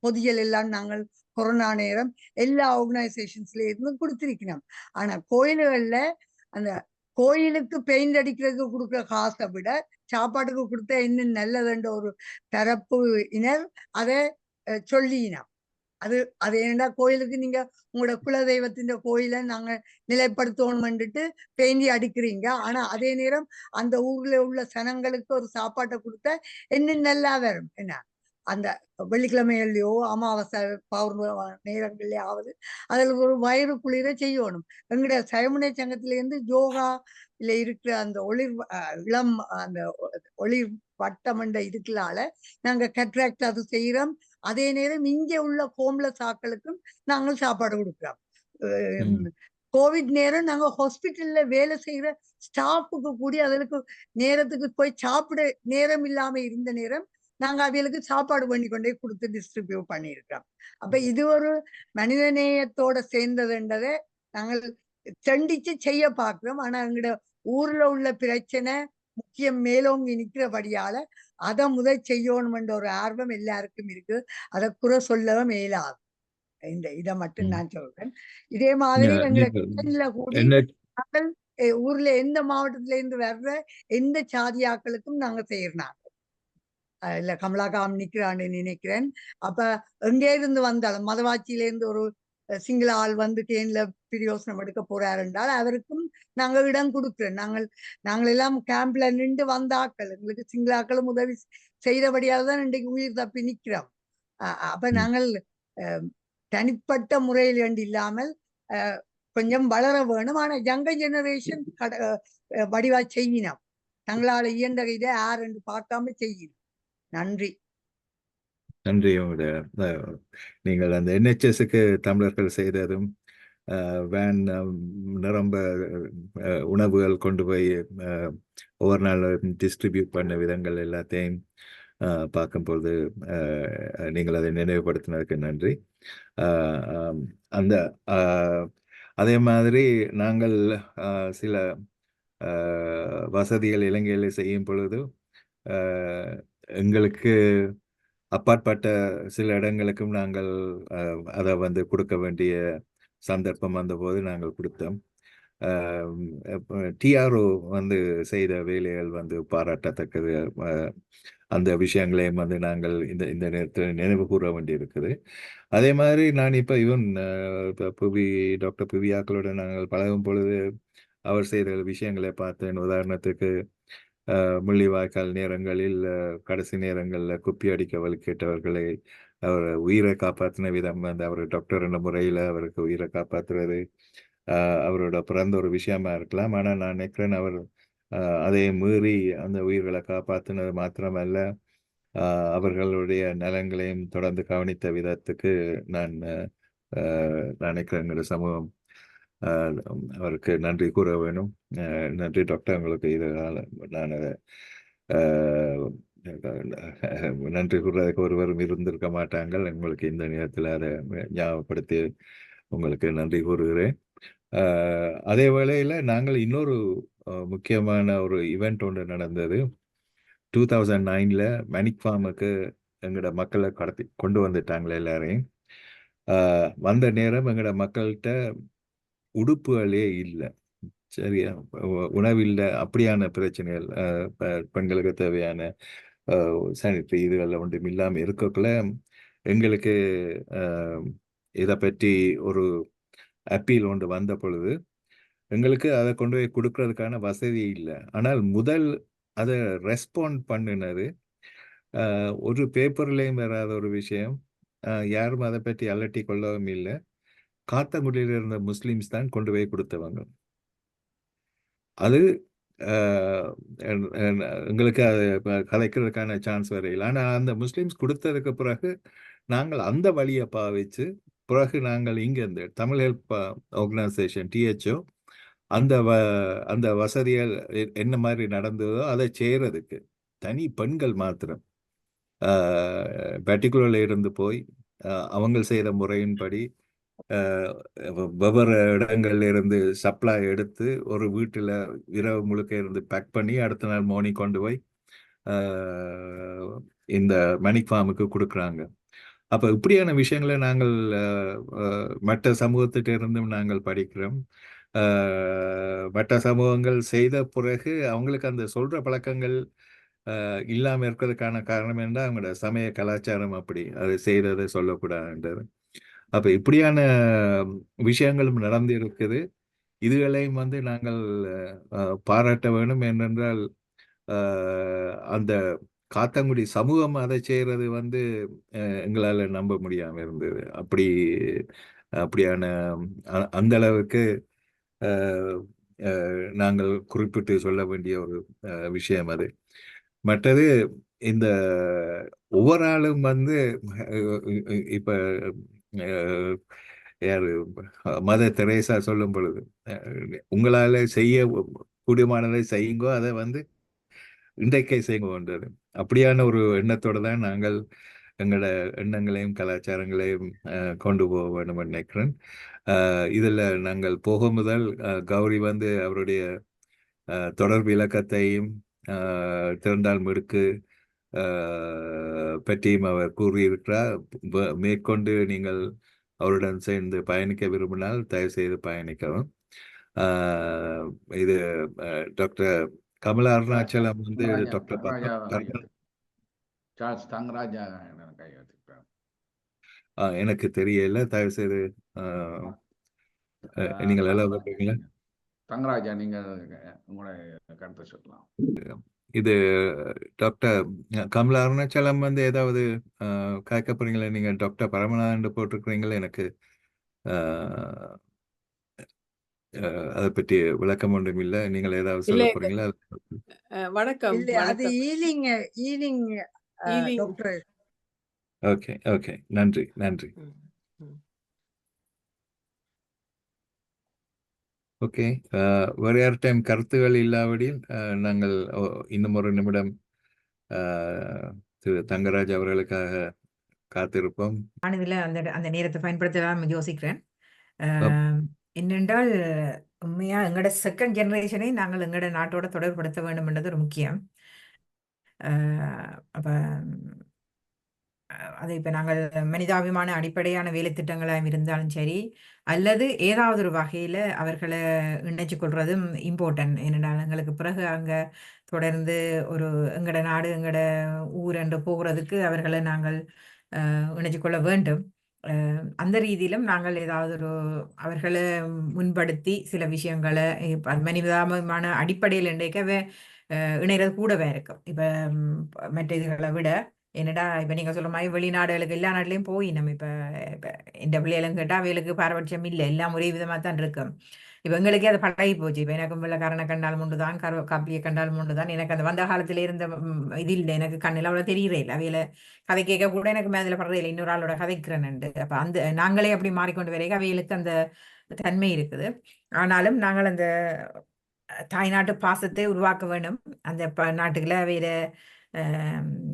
பொதியல் எல்லாம் நாங்கள் கொரோனா நேரம் எல்லா ஆர்கனைசேஷன்ஸ்ல இருந்து கொடுத்திருக்கணும். ஆனா கோயில்கள்ல அந்த கோயிலுக்கு பெயிண்ட் அடிக்கிறதுக்கு கொடுக்குற காசை விட சாப்பாட்டுக்கு கொடுத்தா இன்னும் நல்லதுன்ற ஒரு தரப்பு இனர் அதை சொல்லினோம். அது ஏன்னா கோயிலுக்கு நீங்க உங்களோட குலதெய்வத்தின் கோயிலை நாங்க நிலைப்படுத்தணும்னுட்டு பெயிண்டி அடிக்கிறீங்க. ஆனா அதே நேரம் அந்த ஊர்ல உள்ள சனங்களுக்கு ஒரு சாப்பாட்டை கொடுத்தா இன்னும் நல்லா வரும். என்ன அந்த வெள்ளிக்கிழமைகள்லயோ அமாவாசை பௌர்ணமி நேரங்கள்லயாவது அதில் ஒரு வயிறு குளிர செய்யணும். எங்களுடைய சைவமுன்னேற்ற சங்கத்திலேருந்து யோகால இருக்கிற அந்த இளம் அந்த ஒளிர் வட்டமண்ட இதுக்களால நாங்க கட்ராக்ட் அது செய்யறோம். அதே நேரம் இங்கே உள்ள ஹோம்லெஸ் ஆக்களுக்கும் நாங்கள் சாப்பாடு கொடுக்குறோம். கோவிட் நேரம் நாங்க ஹாஸ்பிட்டல்ல வேலை செய்யற ஸ்டாஃபுக்கு கூடி அதற்கு நேரத்துக்கு போய் சாப்பிட நேரம் இல்லாம இருந்த நேரம் நாங்க அவைகளுக்கு சாப்பாடு பண்ணி கொண்டே கொடுத்து டிஸ்ட்ரிபியூட் பண்ணியிருக்கிறோம். அப்ப இது ஒரு மனிதநேயத்தோட சேர்ந்ததுன்றதை நாங்கள் தண்டிச்சு செய்ய பார்க்கிறோம். ஆனா எங்களோட ஊர்ல உள்ள பிரச்சனை முக்கியம் மேலோங்கி நிற்கிறபடியால அதை முதல் செய்யணும்ன்ற ஒரு ஆர்வம் எல்லாருக்கும் இருக்கு. அதை குறை சொல்லவும் மேலாது. இதை மட்டும் நான் சொல்றேன். இதே மாதிரி எங்களை கிச்சன்ல கூடி என்ன நாங்கள் ஊர்ல எந்த மாவட்டத்துல இருந்து வர்ற எந்த சாதியாக்களுக்கும் நாங்க செய்யறாங்க. இல்ல கமலாகாம் நிக்கிறான்னு நினைக்கிறேன். அப்ப எங்கே இருந்து வந்தாலும் மதவாச்சியில இருந்து ஒரு சிங்கள ஆள் வந்து தேன்ல பிரயோசனம் எடுக்க போறாரு என்றால் அவருக்கும் நாங்க இடம் கொடுக்கிறோம். நாங்கள் எல்லாம் கேம்ப்ல நின்று வந்த ஆக்கள், எங்களுக்கு சிங்களாக்களும் உதவி செய்தபடியால் தான் இன்றைக்கு உயிர் தப்பி நிற்கிறோம். அப்ப நாங்கள் தனிப்பட்ட முறையில் என்று இல்லாமல் கொஞ்சம் வளர வேணும். ஆனா யங்கர் ஜெனரேஷன் வடிவா செய்யணும். தங்களால் இயன்ற இதை யார் என்று பார்க்காம செய்யணும். நன்றி. நன்றி. நீங்கள் அந்த NHSக்கு தமிழர்கள் செய்ததும் வேன் நிரம்ப உணவுகள் கொண்டு போய் ஒவ்வொரு நாள் டிஸ்ட்ரிபியூட் பண்ண விதங்கள் எல்லாத்தையும் பார்க்கும்பொழுது நீங்கள் அதை நினைவுபடுத்தினதுக்கு நன்றி. அந்த அதே மாதிரி நாங்கள் சில வசதிகள் இலங்கையில் செய்யும் பொழுது எங்களுக்கு அப்பாற்பட்ட சில இடங்களுக்கும் நாங்கள் அதை வந்து கொடுக்க வேண்டிய சந்தர்ப்பம் வந்தபோது நாங்கள் கொடுத்தோம். TRO வந்து செய்த வேலைகள் வந்து பாராட்டத்தக்கது. அந்த விஷயங்களையும் வந்து நாங்கள் இந்த நேரத்தில் நினைவு கூற வேண்டியிருக்குது. அதே மாதிரி நான் இப்போ டாக்டர் புவியாக்களோட நாங்கள் பழகும் பொழுது அவர் செய்த விஷயங்களை பார்த்தேன். உதாரணத்துக்கு முள்ளிவாய்க்கால் நேரங்களில் கடைசி நேரங்களில் குப்பி அடிக்க வலுக்கேட்டவர்களை அவர் உயிரை காப்பாற்றின விதம் வந்து அவர் டாக்டர் என்ற முறையில் அவருக்கு உயிரை காப்பாற்றுறது அவரோட பிறந்த ஒரு விஷயமா இருக்கலாம். ஆனால் நான் நினைக்கிறேன் அவர் அதை மீறி அந்த உயிர்களை காப்பாற்றினது மாத்திரமல்ல, அவர்களுடைய நலன்களையும் தொடர்ந்து கவனித்த விதத்துக்கு நான் நினைக்கிறேன் சமூகம் அவருக்கு நன்றி கூற வேணும். நன்றி டாக்டர். உங்களுக்கு இதனால் நான் நன்றி கூறுறதுக்கு ஒருவரும் இருந்திருக்க மாட்டாங்க. உங்களுக்கு இந்த நேரத்தில் அதை ஞாபகப்படுத்தி உங்களுக்கு நன்றி கூறுகிறேன். அதே வேளையில் நாங்கள் இன்னொரு முக்கியமான ஒரு ஈவெண்ட் ஒன்று நடந்தது. 2009 மணிக் ஃபார்முக்கு எங்களோட மக்களை கொண்டு வந்துட்டாங்களே எல்லாரையும். வந்த நேரம் எங்களோட மக்கள்கிட்ட உடுப்புகளே இல்லை, சரியா, உணவில்லை, அப்படியான பிரச்சனைகள், பெண்களுக்கு தேவையான சானிட்டரி இதுகள் ஒன்றும் இல்லாமல் இருக்கக்குள்ள எங்களுக்கு இதை பற்றி ஒரு அப்பீல் ஒன்று வந்த பொழுது எங்களுக்கு அதை கொண்டு போய் கொடுக்கறதுக்கான வசதி இல்லை. ஆனால் முதல் அதை ரெஸ்பாண்ட் பண்ணினது ஒரு பேப்பர்லேயும் வராத ஒரு விஷயம், யாரும் அதை பற்றி அலட்டி கொள்ளவும் இல்லை. காத்தங்குடியில் இருந்த முஸ்லீம்ஸ் தான் கொண்டு போய் கொடுத்தவங்க. அது எங்களுக்கு அதை கதைக்கிறதுக்கான சான்ஸ் வரையில். ஆனால் அந்த முஸ்லீம்ஸ் கொடுத்ததுக்கு பிறகு நாங்கள் அந்த வழியை பாவிச்சு பிறகு நாங்கள் இங்கேருந்து தமிழ் ஹெல்ப் ஆர்கனைசேஷன் THO அந்த வசதிகள் என்ன மாதிரி நடந்ததோ அதை செய்கிறதுக்கு தனி பெண்கள் மாத்திரம் பர்டிகுலர்ல இருந்து போய் அவங்க செய்த முறையின்படி வெவ்வேறு இடங்கள்ல இருந்து சப்ளை எடுத்து ஒரு வீட்டில் இரவு முழுக்க இருந்து பேக் பண்ணி அடுத்த நாள் மார்னிங் கொண்டு போய் இந்த மணிக் ஃபார்முக்கு கொடுக்குறாங்க. அப்போ இப்படியான விஷயங்களை நாங்கள் மற்ற சமூகத்திட்ட இருந்தும் நாங்கள் படிக்கிறோம். மற்ற சமூகங்கள் செய்த பிறகு அவங்களுக்கு அந்த சொல்ற பழக்கங்கள் இல்லாமல் இருக்கிறதுக்கான காரணம் என்ன, அவங்களோட சமய கலாச்சாரம் அப்படி அது செய்ததை சொல்லக்கூடாதுன்றது. அப்போ இப்படியான விஷயங்களும் நடந்து இருக்குது. இதுகளையும் வந்து நாங்கள் பாராட்ட வேணும். ஏனென்றால் அந்த காத்தங்குடி சமூகம் அதை செய்கிறது வந்து எங்களால் நம்ப முடியாமல் இருந்தது. அப்படியான அந்த அளவுக்கு நாங்கள் குறிப்பிட்டு சொல்ல வேண்டிய ஒரு விஷயம் அது. மற்றது இந்த ஒவ்வொரு ஆளும் வந்து இப்ப யாரு மதர் தெரேசா சொல்லும் பொழுது உங்களால செய்ய கூடியமானதை செய்யுங்கோ, அதை வந்து இன்றைக்கே செய்யுங்கன்றது. அப்படியான ஒரு எண்ணத்தோட தான் நாங்கள் எங்களோட எண்ணங்களையும் கலாச்சாரங்களையும் கொண்டு போக வேண்டும் நினைக்கிறேன். இதில் நாங்கள் போக முதல் கௌரி வந்து அவருடைய தொடர்பு இலக்கத்தையும் திறந்தால் மிடுக்கு பற்றியும் அவர் கூறியிருக்கிறார். மேற்கொண்டு நீங்கள் அவருடன் சேர்ந்து பயணிக்க விரும்பினால் தயவு செய்து பயணிக்கவும். இது டாக்டர் கமலா அருணாச்சலம் வந்து டாக்டர் சார்ல்ஸ் தங்கராஜா கை வச்சிருக்காரு. எனக்கு தெரியல, தயவு செய்து நீங்கள் எல்லாம் சொல்றீங்களா? தங்கராஜா, நீங்க உங்களோட கருத்தை சொல்லலாம். இது டாக்டர் கமலா அருணாச்சலம் வந்து ஏதாவது கேட்க போறீங்களா? நீங்க டாக்டர் பரமநாதன் போட்டிருக்கிறீங்களா? எனக்கு அதை பற்றி விளக்கம் ஒன்றும் இல்லை. நீங்கள் ஏதாவது சொல்ல போறீங்களா? வணக்கம். இல்ல அது ஈலிங் டாக்டர். ஓகே ஓகே, நன்றி நன்றி. ஓகே, வேறு யார்டைம் கருத்துகள் இல்லாவிடில் நாங்கள் இன்னும் ஒரு நிமிடம் திரு தங்கராஜ் அவர்களுக்காக காத்திருப்போம். நான் இதில் அந்த நேரத்தை பயன்படுத்தலாம் யோசிக்கிறேன். என்னென்றால் உண்மையா எங்களோட செகண்ட் ஜெனரேஷனை நாங்கள் எங்களோட நாட்டோட தொடர்படுத்த வேண்டும் என்றது ஒரு முக்கியம். அப்போ அது இப்போ நாங்கள் மனிதாபிமான அடிப்படையான வேலை திட்டங்களாக இருந்தாலும் சரி, அல்லது ஏதாவது ஒரு வகையில் அவர்களை இணைச்சு கொள்வதும் இம்பார்ட்டன்ட். ஏனென்றால் எங்களுக்கு பிறகு அங்கே தொடர்ந்து ஒரு எங்களோட நாடு எங்களோட ஊர் என்று போகிறதுக்கு அவர்களை நாங்கள் இணைச்சு கொள்ள வேண்டும். அந்த ரீதியிலும் நாங்கள் ஏதாவது ஒரு அவர்களை முன்படுத்தி சில விஷயங்களை மனிதாபிமான அடிப்படையில் இன்றைக்கவே இணைகிறது கூடவே இருக்கும். இப்போ மற்ற இதுகளை விட என்னடா இப்போ நீங்கள் சொல்கிற மாதிரி வெளிநாடுகளுக்கு எல்லா நாட்டிலையும் போய் நம்ம இப்போ இந்த பிள்ளைகளும் கேட்டால் அவைகளுக்கு பாரபட்சம் இல்லை, எல்லாம் ஒரே விதமாக தான் இருக்கும். இப்போ எங்களுக்கே அது பழகி போச்சு. இப்போ எனக்கு வெள்ளக்காரனை கண்டால் உண்டு தான், காப்பியை கண்டால் உண்டு தான். எனக்கு அந்த வந்த காலத்தில் இருந்த இது இல்லை, எனக்கு கண்ணில் அவ்வளோ தெரியறே இல்லை. அவையில கதை கேட்க கூட எனக்கு மேதில் படுறே இல்லை, இன்னொரு ஆளோட கதைக்கிறேன்ண்டு. அப்போ அந்த நாங்களே அப்படி மாறிக்கொண்டு வரைக்கும் அவைகளுக்கு அந்த தன்மை இருக்குது. ஆனாலும் நாங்கள் அந்த தாய்நாட்டு பாசத்தை உருவாக்க வேண்டும். அந்த நாட்டுக்குள்ள அவையில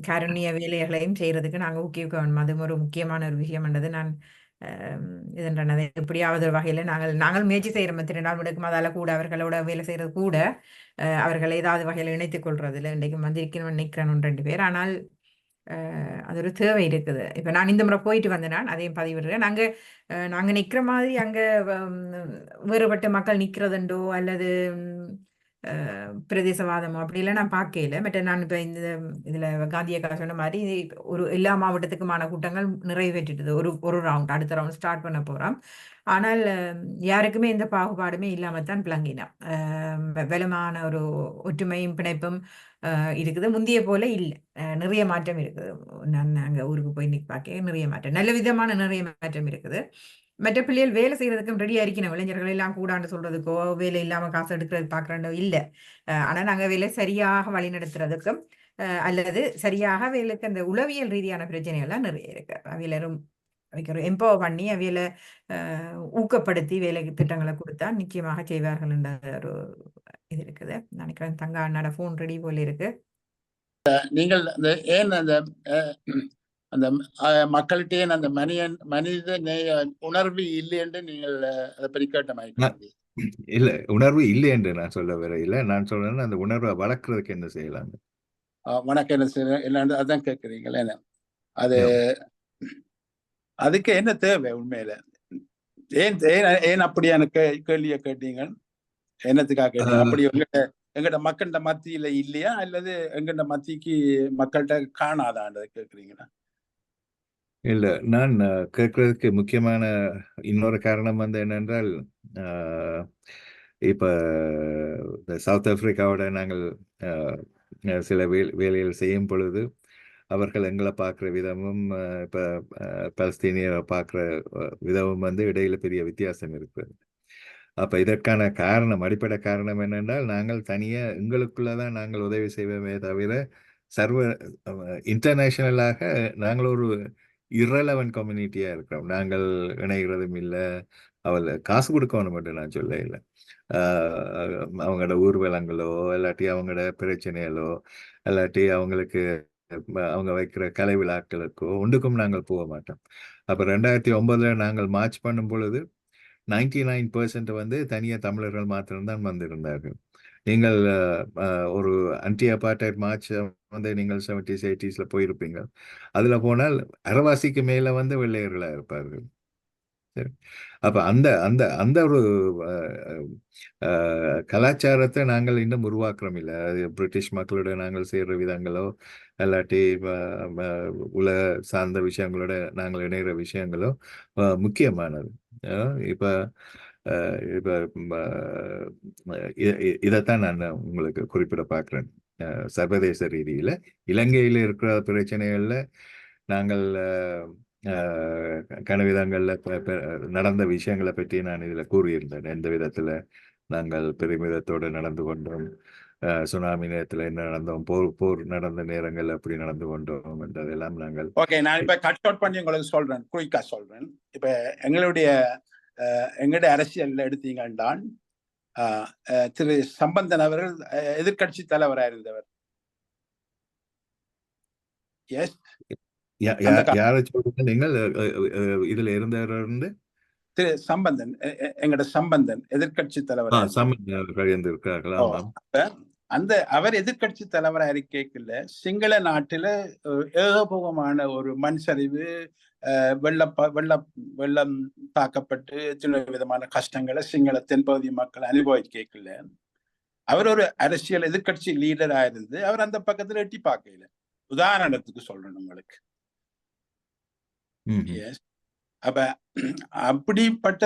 காருண்ய வேலைகளையும் செய்யறதுக்கு நாங்கள் ஊக்குவிக்க வேண்டும். அது ஒரு முக்கியமான ஒரு விஷயம் என்றது நான் இதன்றதை எப்படியாவது ஒரு வகையில் நாங்கள் முயற்சி செய்கிறோம். 2 நாள் முடக்கும் அதால் கூட அவர்களோட வேலை செய்கிறது கூட அவர்களை ஏதாவது வகையில் இணைத்துக் கொள்றதில்லை. இன்றைக்கு வந்திருக்கணும்னு நினைக்கிறேன் 1-2 பேர். ஆனால் அது ஒரு தேவை இருக்குது. இப்போ நான் இந்த முறை போயிட்டு வந்தேன், நான் அதையும் பதிவிடுறேன். நாங்கள் நிற்கிற மாதிரி அங்கே வேறுபட்ட மக்கள் நிற்கிறதுண்டோ அல்லது பிரதேசவாதமோ அப்படிலாம் நான் பார்க்கல. மற்ற நான் இப்போ இந்த இதில் காந்தியக்கா சொன்ன மாதிரி ஒரு எல்லா மாவட்டத்துக்குமான கூட்டங்கள் நிறைவேற்றிட்டது. ஒரு ரவுண்ட், அடுத்த ரவுண்ட் ஸ்டார்ட் பண்ண போகிறோம். ஆனால் யாருக்குமே எந்த பாகுபாடுமே இல்லாமல் தான் பிளங்கினோம். பலமான ஒரு ஒற்றுமையும் பிணைப்பும் இருக்குது. முந்தைய போல இல்லை, நிறைய மாற்றம் இருக்குது. நான் அங்கே ஊருக்கு போய் பார்க்க நிறைய மாற்றம், நல்ல விதமான நிறைய மாற்றம் இருக்குது. மற்ற பிள்ளைகள் வேலை செய்யறதுக்கும் ரெடியா இருக்கணும். இளைஞர்கள் எல்லாம் கூடாண்டு சொல்றதுக்கோ வேலை இல்லாம காசு எடுக்கிறது பாக்குறோம் இல்லை. ஆனா நாங்க வேலை சரியாக வழி நடத்துறதுக்கும் அல்லது சரியாக வேலைக்கு அந்த உளவியல் ரீதியான பிரச்சனைகள்லாம் நிறைய இருக்கு. அவையிலரும் அவைக்கு ஒரு எம்பவர் பண்ணி அவையில ஊக்கப்படுத்தி வேலை திட்டங்களை கொடுத்தா நிச்சயமாக செய்வார்கள் என்ற ஒரு இது இருக்குது. நினைக்கிறேன் தங்க அண்ணாட போன் ரெடி போல இருக்கு. நீங்கள் ஏன் அந்த மக்கள்கிட்ட அந்த மனித நேய உணர்வு இல்லை என்று நீங்கள் அதை பற்றி கேட்ட மாதிரி இல்ல, உணர்வு இல்லை என்று நான் சொல்ல வரையில. நான் சொல்றேன் அந்த உணர்வை வளர்க்கறதுக்கு என்ன செய்யலாம், வணக்கம் என்ன செய்யலாம் அதான் கேட்குறீங்களே. அது அதுக்கு என்ன தேவை உண்மையில? ஏன் அப்படியான கேள்வியை கேட்டீங்க? என்னத்துக்காக கேட்டீங்க? அப்படி எங்கட மக்கள்கிட்ட மத்தியில இல்லையா அல்லது எங்கட மத்திக்கு மக்கள்கிட்ட காணாதான்றதை கேட்குறீங்களா? இல்ல, நான் கேட்கறதுக்கு முக்கியமான இன்னொரு காரணம் வந்து என்னென்றால், இப்ப சவுத் ஆப்பிரிக்காவோட நாங்கள் சில வேலைகள் செய்யும் பொழுது அவர்கள் எங்களை பார்க்குற விதமும் இப்போ பலஸ்தீனியரை பார்க்குற விதமும் வந்து இடையில பெரிய வித்தியாசம் இருக்குது. அப்போ இதற்கான காரணம், அடிப்படை காரணம் என்னென்றால், நாங்கள் தனியாக எங்களுக்குள்ளதான் நாங்கள் உதவி செய்வோமே தவிர இன்டர்நேஷனலாக நாங்கள் ஒரு இரலவன்ட் கம்யூனிட்டியாக இருக்கிறோம். நாங்கள் இணைகிறதும் இல்லை. அவள் காசு கொடுக்கணும் மட்டும் நான் சொல்ல இல்லை. அவங்களோட ஊர்வலங்களோ இல்லாட்டி அவங்களோட பிரச்சனைகளோ இல்லாட்டி அவங்களுக்கு அவங்க வைக்கிற கலை விழாக்களுக்கோ ஒன்றுக்கும் நாங்கள் போக மாட்டோம். அப்போ 2009 நாங்கள் மார்ச் பண்ணும் பொழுது 99% வந்து தனியாக தமிழர்கள் மாத்திரம்தான் வந்திருந்தார்கள். நீங்கள் ஒரு அன்டி அபார்டைட் மார்ச் வந்து நீங்கள் 70s 80s போயிருப்பீங்க. அதுல போனால் அரைவாசிக்கு மேல வந்து வெள்ளையர்களா இருப்பார்கள். சரி, அப்ப அந்த அந்த அந்த ஒரு கலாச்சாரத்தை நாங்கள் இன்னும் உருவாக்குறோம் இல்லை. அது பிரிட்டிஷ் மக்களோட நாங்கள் செய்யற விதங்களோ இல்லாட்டி உலக சார்ந்த விஷயங்களோட நாங்கள் இணைகிற விஷயங்களோ முக்கியமானது. இப்ப இப்ப இதைத்தான் நான் உங்களுக்கு குறிப்பிட பார்க்கிறேன். சர்வதேச ரீதியில இலங்கையில இருக்கிற பிரச்சனைகள்ல நாங்கள் கனவிதங்கள்ல நடந்த விஷயங்களை பற்றி நான் இதுல கூறியிருந்தேன். எந்த விதத்துல நாங்கள் பெருமிதத்தோடு நடந்து கொண்டோம், சுனாமி நேரத்துல என்ன நடந்தோம், போர் நடந்த நேரங்கள் அப்படி நடந்து கொண்டோம் என்றதெல்லாம் நாங்கள். ஓகே, நான் இப்ப கட் அவுட் பண்ணி உங்களுக்கு சொல்றேன், குயிக்கா சொல்றேன். இப்ப எங்களுடைய அரசியல் எடுத்தீங்கன்றான் திரு சம்பந்தன் அவர்கள் எதிர்கட்சி தலைவராக இருந்தவர். எஸ், யாரை சொல்றீங்க நீங்கள்? இதுல இருந்தவர் திரு சம்பந்தன், எங்கட சம்பந்தன் எதிர்கட்சி தலைவர். அந்த அவர் எதிர்கட்சி தலைவரா இருக்கைக்குள்ள சிங்கள நாட்டுல ஏகபோகமான ஒரு மண் சரிவு, வெள்ளம் தாக்கப்பட்டு சின்ன விதமான கஷ்டங்களை சிங்கள தென்பகுதி மக்கள் அனுபவிக்கல. அவர் ஒரு அரசியல் எதிர்கட்சி லீடரா இருந்து அவர் அந்த பக்கத்துல எட்டி பார்க்கல. உதாரணத்துக்கு சொல்றேன் உங்களுக்கு. அப்ப அப்படிப்பட்ட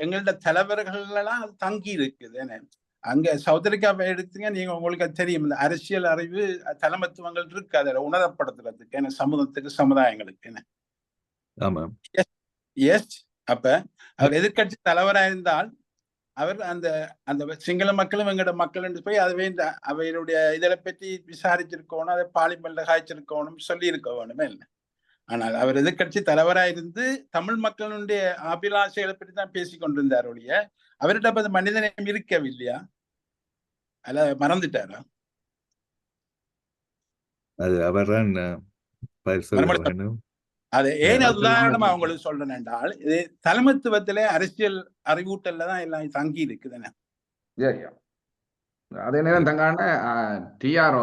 எங்களோட தலைவர்கள் எல்லாம் அது தங்கி இருக்குது. அங்க சவுத் ஆப்பிரிக்கா எடுத்தீங்க நீங்க, உங்களுக்கு தெரியும், இந்த அரசியல் அறிவு தலைமத்துவங்கள் இருக்கு அதில் உணரப்படுத்துறதுக்கு என்ன சமூகத்துக்கு சமுதாயங்களுக்கு என்ன. எஸ், அப்ப அவர் எதிர்கட்சி தலைவராக இருந்தால் அவர் அந்த அந்த சிங்கள மக்களும் எங்களோட மக்கள் என்று போய் அதுவே அவையினுடைய இதை பற்றி விசாரிச்சிருக்கணும், அதை பாலிமல்ல காய்ச்சிருக்கணும், சொல்லி இருக்க வேணுமே இல்லை. ஆனால் அவர் எதிர்கட்சி தலைவராக இருந்து தமிழ் மக்களுடைய அபிலாஷைகளை பற்றி தான் பேசிக் கொண்டிருந்தார் ஒழிய அவர்கிட்ட மனிதநேயம் இருக்கவில்லையா? அல்ல மறந்துட்டாரா? அது அவர்தான் அது ஏன் உதாரணமா அவங்களுக்கு சொல்றேன் என்றால், இது தலைமத்துவத்திலே அரசியல் அறிவூட்டல்ல தான் எல்லாம் தங்கி இருக்குதுன்னு. அதே நேரம் தங்கான டிஆர்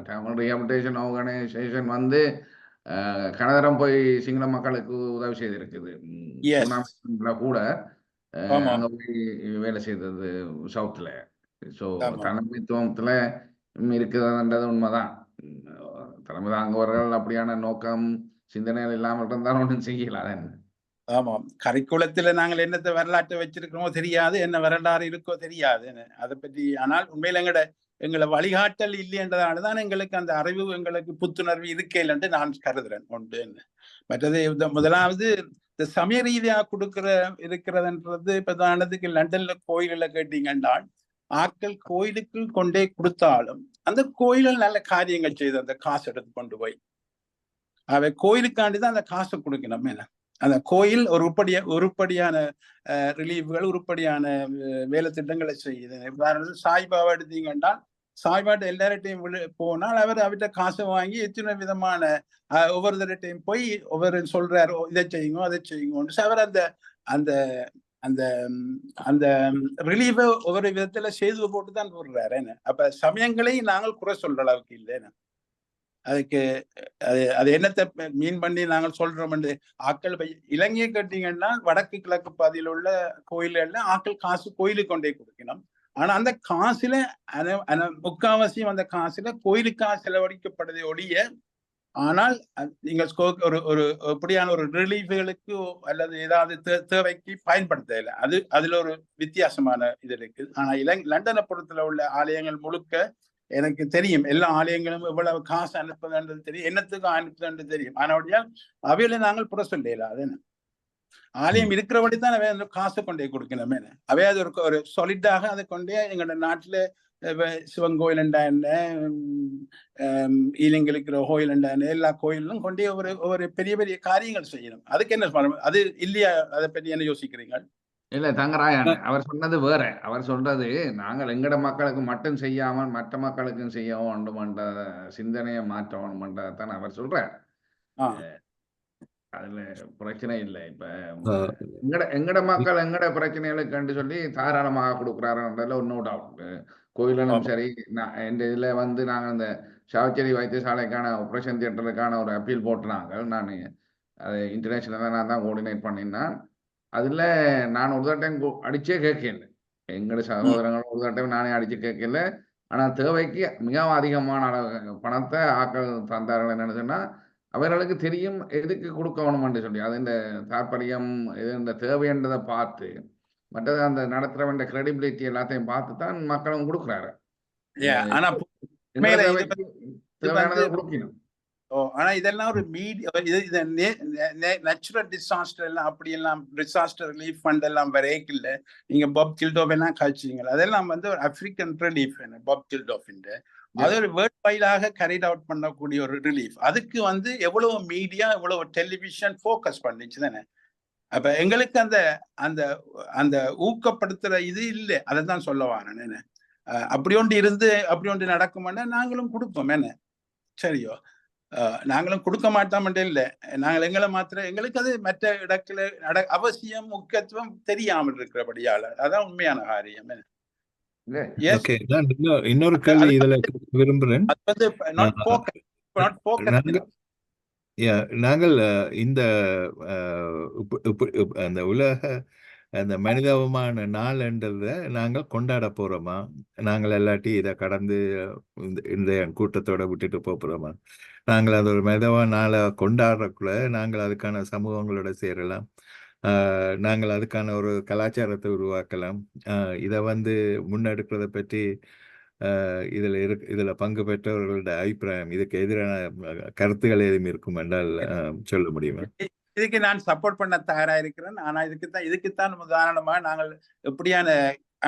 தமிழ் ரிஹாபிலிட்டேஷன் ஆர்கனைசேஷன் வந்து கனதரம் போய் சிங்கள மக்களுக்கு உதவி செய்திருக்குது. கூட அங்க போய் வேலை செய்தது சவுத்ல. ஸோ தலைமைத்துவத்துல இருக்குதுன்றது உண்மைதான். தலைமை தாங்குவர்கள் அப்படியான நோக்கம் சிந்தனைகள் இல்லாமல் இருந்தாலும் ஒன்றும் செய்யலாம். ஆமாம், கரிக்குலத்துல நாங்கள் என்னத்தை வரலாற்றை வச்சிருக்கிறோமோ தெரியாது, என்ன வரலாறு இருக்கோ தெரியாது அதை பற்றி. ஆனால் உண்மையில எங்களை வழிகாட்டல் இல்லைன்றதாலதான் எங்களுக்கு அந்த அறிவு, எங்களுக்கு புத்துணர்வு இருக்கேன் என்று நான் கருதுறேன். ஒன்று மற்றது, முதலாவது இந்த சமய ரீதியா இருக்கிறதுன்றது இப்ப தானதுக்கு லண்டன்ல கோயில்ல கேட்டீங்கன்றால் ஆட்கள் கோயிலுக்கு கொண்டே கொடுத்தாலும் அந்த கோயிலில் நல்ல காரியங்கள் செய்து அந்த காசு எடுத்து கொண்டு போய் அவை கோயிலுக்காண்டிதான் அந்த காசை கொடுக்கணும். என்ன அந்த கோயில் ஒரு உருப்படியான ரிலீஃப்கள், உருப்படியான வேலை திட்டங்களை செய்யுது. உதாரணத்துக்கு சாய்பாபா எடுத்தீங்கன்னா சாய்பாட்டு எல்லார்ட்டையும் போனால் அவர் அவர்கிட்ட காசை வாங்கி எத்தனை விதமான ஒவ்வொருத்தர்கிட்டையும் போய் ஒவ்வொரு சொல்றாரு, இதை செய்யுங்க அதை செய்யுங்க. அவர் அந்த அந்த அந்த அந்த ரிலீஃபை ஒவ்வொரு விதத்துல செய்து போட்டு தான் போடுறாரு. அப்ப சமயங்களை நாங்கள் குறை சொல்ற அளவுக்கு இல்லைன்னு அதுக்கு அது என்னத்தை மீன் பண்ணி நாங்கள் சொல்றோம். ஆக்கள் இலங்கையை கட்டிங்கன்னா வடக்கு கிழக்கு பாதையில் உள்ள கோயில்கள்ல ஆக்கள் காசு கோயிலுக்கு கொண்டே கொடுக்கணும். ஆனா அந்த காசுல முக்காவாசியும் அந்த காசுல கோயிலுக்காக செலவழிக்கப்படுறதை ஒழிய, ஆனால் நீங்கள் ஒரு எப்படியான ஒரு ரிலீஃப்களுக்கு அல்லது ஏதாவது தேவைக்கு பயன்படுத்தல. அதுல ஒரு வித்தியாசமான இது இருக்கு. ஆனா லண்டனை பொறுத்துல உள்ள ஆலயங்கள் முழுக்க எனக்கு தெரியும், எல்லா ஆலயங்களும் எவ்வளவு காசு அனுப்புதுன்றது தெரியும், என்னத்துக்கு அனுப்புதுன்றது தெரியும். ஆனால் அவையில நாங்கள் புற சொல்லல. அது என்ன ஆலயம் இருக்கிறபடி தான் அவை அந்த காசை கொண்டே கொடுக்கணுமே. அவை அது ஒரு சாலிட்டாக அதை கொண்டே எங்களோட நாட்டுல சிவன் கோயில் என்ன, ஈலிங்கிருக்கிற கோயில் என்ன, எல்லா கோயிலும் கொண்டே ஒரு பெரிய பெரிய காரியங்கள் செய்யணும். அதுக்கு என்ன அது இல்லையா? அதை பற்றி என்ன யோசிக்கிறீங்க? இல்ல தங்கராயன் அவர் சொன்னது வேற. அவர் சொல்றது நாங்கள் எங்கட மக்களுக்கு மட்டும் செய்யாமல் மற்ற மக்களுக்கும் செய்ய வேண்டுமென்ற சிந்தனையை மாற்ற வேண்டுமென்றதான் அவர் சொல்றார். ஆ, அதுல பிரச்சனை இல்லை. இப்ப அஹ், எங்கட மக்கள் எங்கட பிரச்சனைகளுக்கு கண்டு சொல்லி தாராளமாக கொடுக்குறாருன்றதுல ஒரு நோ டவுட். கோயிலும் ஆமா. சரி, இந்த இதுல வந்து நாங்கள் இந்த சாவச்சேரி வைத்தியசாலைக்கான ஆபரேஷன் தியேட்டருக்கான ஒரு அப்பீல் போட்டு நான் அது இன்டர்நேஷனலாக நான் தான் கோஆர்டினேட் பண்ணினேன். அதுல நான் ஒரு டைம் அடிச்சே கேட்கல. எங்களோட ம், சகோதரங்கள் ஒரு டைம் நானே அடிச்சு கேட்கல. ஆனா தேவைக்கு மிகவும் அதிகமான அளவு பணத்தை ஆக்கள் தந்தார்கள். என்னன்னு சொன்னா அவர்களுக்கு தெரியும் எதுக்கு கொடுக்க வேணும்னு சொல்லி. அது இந்த தாற்பயம் இது இந்த தேவைன்றதை பார்த்து மற்றது அந்த நடத்துறவன் கிரெடிபிலிட்டி எல்லாத்தையும் பார்த்து தான் மக்களும் கொடுக்குறாரு. yeah. ஆனா எங்களோட உண்மையில இது தேவைக்கு வந்து தேவையானதை கொடுக்கணும். ஆனா இதெல்லாம் ஒரு மீடியா இது நேச்சுரல் டிசாஸ்டர் எல்லாம் அப்படி எல்லாம் டிசாஸ்டர் ரிலீஃப் ஃபண்ட் எல்லாம் வரைக்கும் நீங்க பாப் கில்டோஃப் எல்லாம் காய்ச்சிங்க. அதெல்லாம் வந்து ஒரு ஆப்பிரிக்கன் ரிலீஃப் பாப் கில்டோஃப் அது ஒரு வேர்ல்ட் வைடாக கேரிட் அவுட் பண்ணக்கூடிய ஒரு ரிலீஃப். அதுக்கு வந்து எவ்வளவு மீடியா எவ்வளவு டெலிவிஷன் ஃபோக்கஸ் பண்ணிச்சு தானே. அப்ப எங்களுக்கு அந்த அந்த அந்த ஊக்கப்படுத்துற இது இல்லை. அதை தான் சொல்ல வரேன். அப்படி ஒன்று இருந்து அப்படி ஒன்று நடக்கும்னா நாங்களும் கொடுப்போம். என்ன சரியோ, நாங்களும் கொடுக்க மாட்டோம் இல்லை. நாங்கள் எங்களை மாத்திர எங்களுக்கு அது மற்ற இடத்துல அவசியம் முக்கியத்துவம் தெரியாமல் இருக்கிறபடியால அதான் உண்மையான காரியம். Yes, ஓகே, நான் இன்னொரு கேள்வி அது இதுல விரும்புறேன். அது வந்து not ah, focus, not focused நாங்கள் enough. நாங்கள் இந்த அந்த உலக அந்த மனிதாபமான நாள்ன்றதை நாங்கள் கொண்டாட போறோமா? நாங்கள் எல்லாட்டி இதை கடந்து இந்த கூட்டத்தோட விட்டுட்டு போறோமா? நாங்கள் அது ஒரு மனிதாபமான நாளை கொண்டாடுறக்குள்ள நாங்கள் அதுக்கான சமூகங்களோட சேரலாம். நாங்கள் அதுக்கான ஒரு கலாச்சாரத்தை உருவாக்கலாம். இதை வந்து முன்னெடுக்கிறத பற்றி இதுல பங்கு பெற்றவர்களோட அபிப்பிராயம், இதுக்கு எதிரான கருத்துக்கள் எதுவும் இருக்கும் என்றால் சொல்ல முடியுமா? இதுக்கு நான் சப்போர்ட் பண்ண தயாரா இருக்கிறேன். ஆனா இதுக்குத்தான் உதாரணமா நாங்கள் எப்படியான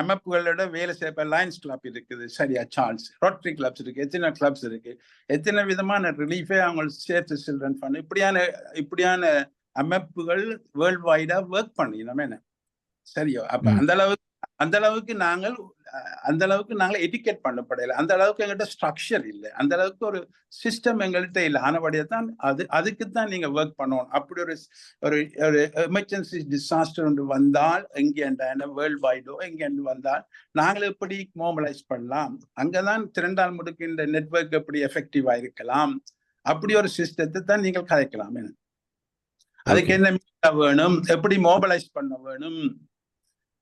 அமைப்புகளோட வேலை செய்ய லயன்ஸ் கிளப் இருக்குது, சரியா, சார்ல்ஸ் ரோட்டரி கிளப்ஸ் இருக்கு, எத்தனை கிளப்ஸ் இருக்கு, எத்தனை விதமான ரிலீஃபே அவங்க சேஃப் சில்ட்ரன் ஃபண்ட் இப்படியான அமைப்புகள் வேர்ல்ட் வைடா ஒர்க் பண்ணி நம்ம என்ன சரியோ. அப்ப அந்த அளவுக்கு நாங்கள் எடிகேட் பண்ணப்படல. அந்த அளவுக்கு எங்கள்கிட்ட ஸ்ட்ரக்சர் இல்லை, அந்த அளவுக்கு ஒரு சிஸ்டம் எங்கள்கிட்ட இல்லை. ஆனபடியே தான் அதுக்குத்தான் நீங்க ஒர்க் பண்ணணும். அப்படி ஒரு எமர்ஜென்சி டிசாஸ்டர் ஒன்று வந்தால் எங்கேண்ட வேர்ல்ட் வைடோ எங்கேண்டு வந்தால் நாங்கள் எப்படி மோபிலைஸ் பண்ணலாம், அங்கதான் திரண்டால் முடுக்கின்ற நெட்வொர்க் எப்படி எஃபெக்டிவா இருக்கலாம், அப்படி ஒரு சிஸ்டத்தை தான் நீங்கள் கதைக்கலாம். அதுக்கு என்ன மீடியா வேணும், எப்படி மோபிலைஸ் பண்ண வேணும்,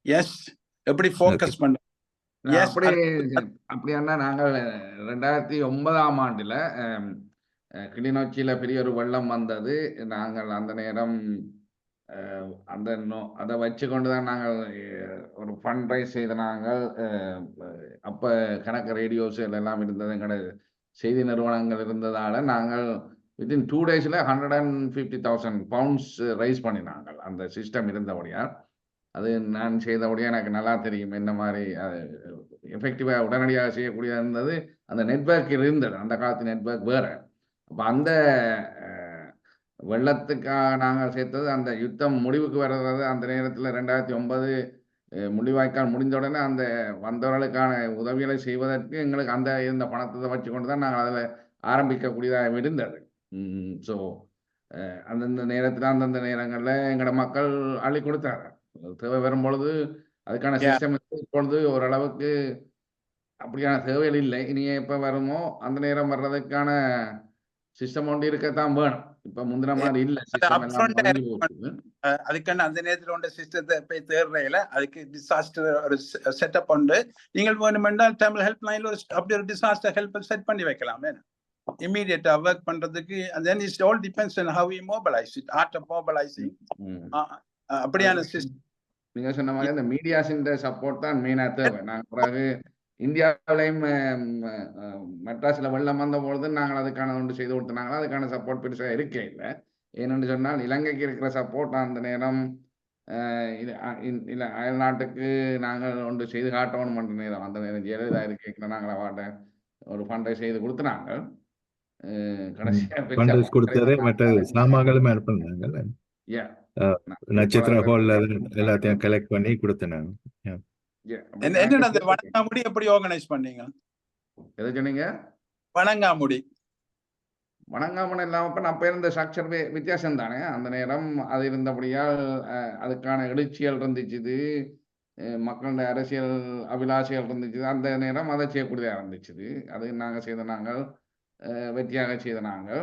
எஸ் எப்படி ஃபோக்கஸ் பண்ண. அப்படியானா நாங்கள் 2009ஆம் ஆண்டுல கிளிநொச்சியில பெரிய ஒரு வெள்ளம் வந்தது. நாங்கள் அந்த நேரம் அதை வச்சு கொண்டுதான் நாங்கள் ஒரு ஃபண்ட் ரைஸ் செய்த. நாங்கள் அப்ப கணக்கு ரேடியோஸ் எல்லாம் இருந்தது, எங்களோட செய்தி நிறுவனங்கள் இருந்ததால நாங்கள் வித்தின் 2 daysல 150,000 பவுண்ட்ஸ் ரைஸ் பண்ணினாங்க. அந்த சிஸ்டம் இருந்தபடியால் அது நான் செய்தபடியாக எனக்கு நல்லா தெரியும் என்ன மாதிரி எஃபெக்டிவாக உடனடியாக செய்யக்கூடியது இருந்தது. அந்த நெட்வொர்க் இருந்தது, அந்த காலத்து நெட்வொர்க் வேற. அப்போ அந்த வெள்ளத்துக்காக நாங்கள் சேர்த்தது அந்த யுத்தம் முடிவுக்கு வர்றது அந்த நேரத்தில் 2009 முடிவாய்க்கால் முடிந்த உடனே அந்த வந்தவர்களுக்கான உதவிகளை செய்வதற்கு எங்களுக்கு அந்த இருந்த பணத்தை வச்சு கொண்டு தான் நாங்கள் அதில் ஆரம்பிக்கக்கூடியதாக இருந்தது. ஸோ அந்தந்த நேரத்தில் அந்தந்த நேரங்களில் எங்களோட மக்கள் அள்ளி கொடுத்தாங்க. தேவை வரும் பொழுது அதுக்கான சிஸ்டம் இப்பொழுது ஓரளவுக்கு அப்படியான தேவைகள் இல்லை. இனி எப்ப வருமோ அந்த நேரம் வர்றதுக்கான சிஸ்டம் ஒன்று இருக்கத்தான் வேணும். இப்ப முந்தின மாதிரி இல்லை, சிஸ்டம் எல்லாம் அதுக்கான அந்த நேரத்தில் உள்ள சிஸ்டத்தை போய் தேடுறையில அதுக்கு டிசாஸ்டர் ஒரு செட்டப் உண்டு. நீங்கள் வேணுமென்றால் தமிழ் ஹெல்ப் லைன்ல அப்படி ஒரு டிசாஸ்டர் ஹெல்ப் செட் பண்ணி வைக்கலாமே இமீடியட்டா ஒர்க் பண்றதுக்கு. then it all depends on how we mobilize it, art of mobilizing. அப்படியான சிஸ்டம் நீங்க சொன்ன மாதிரி இந்த மீடியாஸின் சப்போர்ட் தான் மெயினா தேவை. நாங்கள் பிறகு இந்தியாவிலையும் மெட்ராஸ்ல வெள்ளம் வந்த பொழுது நாங்கள் அதுக்கான ஒன்று செய்து கொடுத்தாங்களா, அதுக்கான சப்போர்ட் பெருசாக இருக்கே இல்லை. ஏனென்று சொன்னால் இலங்கைக்கு இருக்கிற சப்போர்ட் அந்த நேரம் இல்லை அயல் நாட்டுக்கு நாங்கள் ஒன்று செய்து காட்டணும் என்ற நேரம். அந்த நேரம் ஜெயலலிதா இருக்கேன் நாங்கள் அவாட்ட ஒரு ஃபண்டை செய்து கொடுத்துனாங்க. கடைசியாக Yeah. அஹ், நான் நட்சத்திர வேட்பாளர்களை ஹால்ல உருவாக்குறதுக்காக எல்லாத்தையும் கலெக்ட் பண்ணி கொடுத்தேன் நான். Yeah. Yeah, அப்படி என்னென்ன அந்த கணக்கு வணங்காமுடி எப்படி ஆர்கனைஸ் பண்ணீங்க? எதை சொன்னீங்க? வணங்காமுடி வணங்காமன் இல்லாம இப்ப அப்ப இருந்த ஸ்ட்ரக்சர் வித்தியாசம் தானே. அந்த நேரம் அது இருந்தபடியால் அதுக்கான எழுச்சிகள் இருந்துச்சுது, மக்களோட அரசியல் அபிலாஷைகள் இருந்துச்சு. அந்த நேரம் அதை செய்யக்கூடியதாக இருந்துச்சுது. அது நாங்கள் செய்த நாங்கள் வெற்றியாக செய்த நாங்கள்.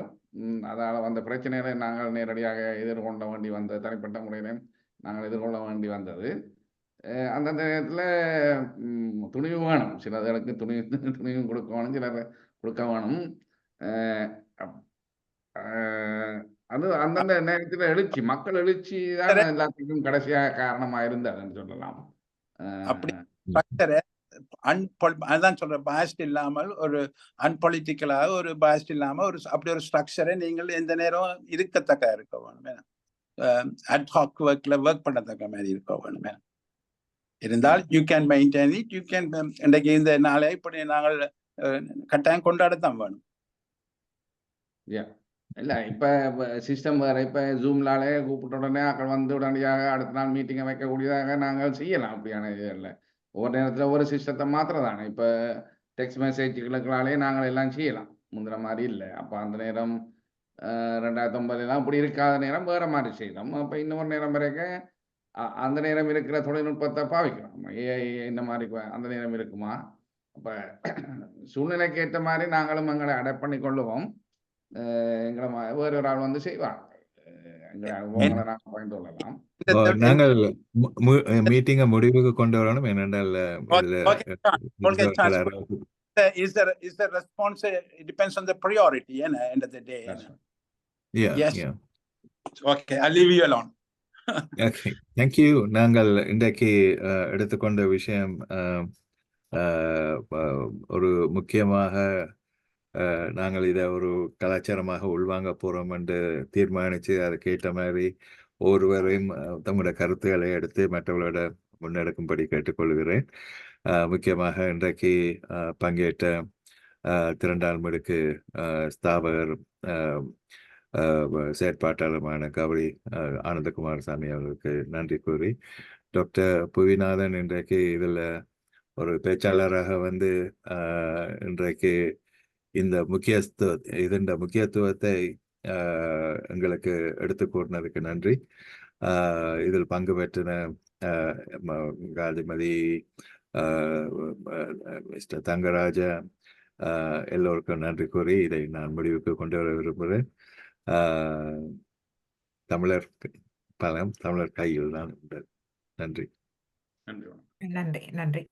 அதால் வந்த பிரச்சனைகளை நாங்கள் நேரடியாக எதிர்கொள்ள வேண்டி வந்த தனிப்பட்ட முறையில நாங்கள் எதிர்கொள்ள வேண்டி வந்தது. அந்தந்த நேரத்தில் துணிவு வேணும், சிலருக்கு துணிவு கொடுக்க வேணும், சிலர் கொடுக்க வேணும். அது அந்தந்த நேரத்தில் எழுச்சி, மக்கள் எழுச்சி தான் எல்லாத்துக்கும் கடைசியாக காரணமா இருந்ததுன்னு சொல்லலாம். அப்படி ஸ்ட்ரக்சரை அதான் சொல்ற பாஸ்ட் இல்லாமல் ஒரு அன்பொலிட்டிக்கலாக ஒரு பாஸ்ட் இல்லாம ஒரு அப்படி ஒரு ஸ்ட்ரக்சரை நீங்கள் எந்த நேரம் இருக்கத்தக்க இருக்க வேணும். அட்ஹாக் ஒர்க்ல ஒர்க் பண்ணத்தக்க மாதிரி இருக்க வேணும். இருந்தால் you can maintain it. You can இன்றைக்கு இந்த நாளை இப்படி நாங்கள் கட்டாயம் கொண்டாடத்தான் வேணும். இல்லை இப்போ சிஸ்டம் வேறு. இப்போ ஜூம்லாலே கூப்பிட்ட உடனே அక్కడ வந்து உடனடியாக அடுத்த நாள் மீட்டிங்கை வைக்கக்கூடியதாக நாங்கள் செய்யலாம். அப்படியான இது இல்லை. ஒவ்வொரு நேரத்தில் ஒரு சிஸ்டத்தை மாத்திரதானே. இப்போ டெக்ஸ்ட் மெசேஜ்களுக்களாலே நாங்கள் எல்லாம் செய்யலாம், முந்தின மாதிரி இல்லை. அப்போ அந்த நேரம் 2009 இப்படி இருக்காத நேரம் வேறு மாதிரி செய்யலாம். அப்போ இன்னொரு நேரம் வரைக்கும் அந்த நேரம் இருக்கிற தொழில்நுட்பத்தை பாவிக்கலாம். ஏஐ இந்த மாதிரி அந்த நேரம் இருக்குமா? அப்போ சூழ்நிலைக்கு ஏற்ற மாதிரி நாங்களும் எங்களை அடாப்ட் பண்ணி கொள்ளுவோம். எங்களை வேற ஒரு ஆள் வந்து செய்வாங்க. எங்களை அனுபவங்களை நாங்கள் பகிர்ந்து கொள்ளலாம். நாங்கள் மீட்டிங்கை முடிவுக்கு கொண்டு வரணும். ஏனென்றால் Is the response it depends on the priority end of the day. Yes. Okay, I'll leave you alone. Okay, thank you. நாங்கள் இன்றைக்கு எடுத்துக்கொண்ட விஷயம் ஒரு முக்கியமாக நாங்கள் இதை ஒரு கலாச்சாரமாக உள்வாங்க போறோம் என்று தீர்மானித்து அதுக்கேற்ற மாதிரி ஒவ்வொருவரையும் தங்களுடைய கருத்துக்களை எடுத்து மற்றவர்களோட முன்னெடுக்கும்படி கேட்டுக்கொள்கிறேன். முக்கியமாக இன்றைக்கு பங்கேற்ற திரண்டால்மிடுக்கு ஸ்தாபகர் செயற்பாட்டாளருமான கவரி ஆனந்தகுமார் சாமி அவர்களுக்கு நன்றி கூறி, டாக்டர் புவிநாதன் இன்றைக்கு இதில் ஒரு பேச்சாளராக வந்து இன்றைக்கு இந்த முக்கியத்துவத்தை எங்களுக்கு எடுத்து கூறினதுக்கு நன்றி. இதில் பங்கு பெற்றின காந்திமதி, மிஸ்டர் தங்கராஜ, எல்லோருக்கும் நன்றி கூறி இதை நான் முடிவுக்கு கொண்டு வர விரும்புகிறேன். தமிழர் பலம் தமிழர் கையில் தான். நன்றி. நன்றி.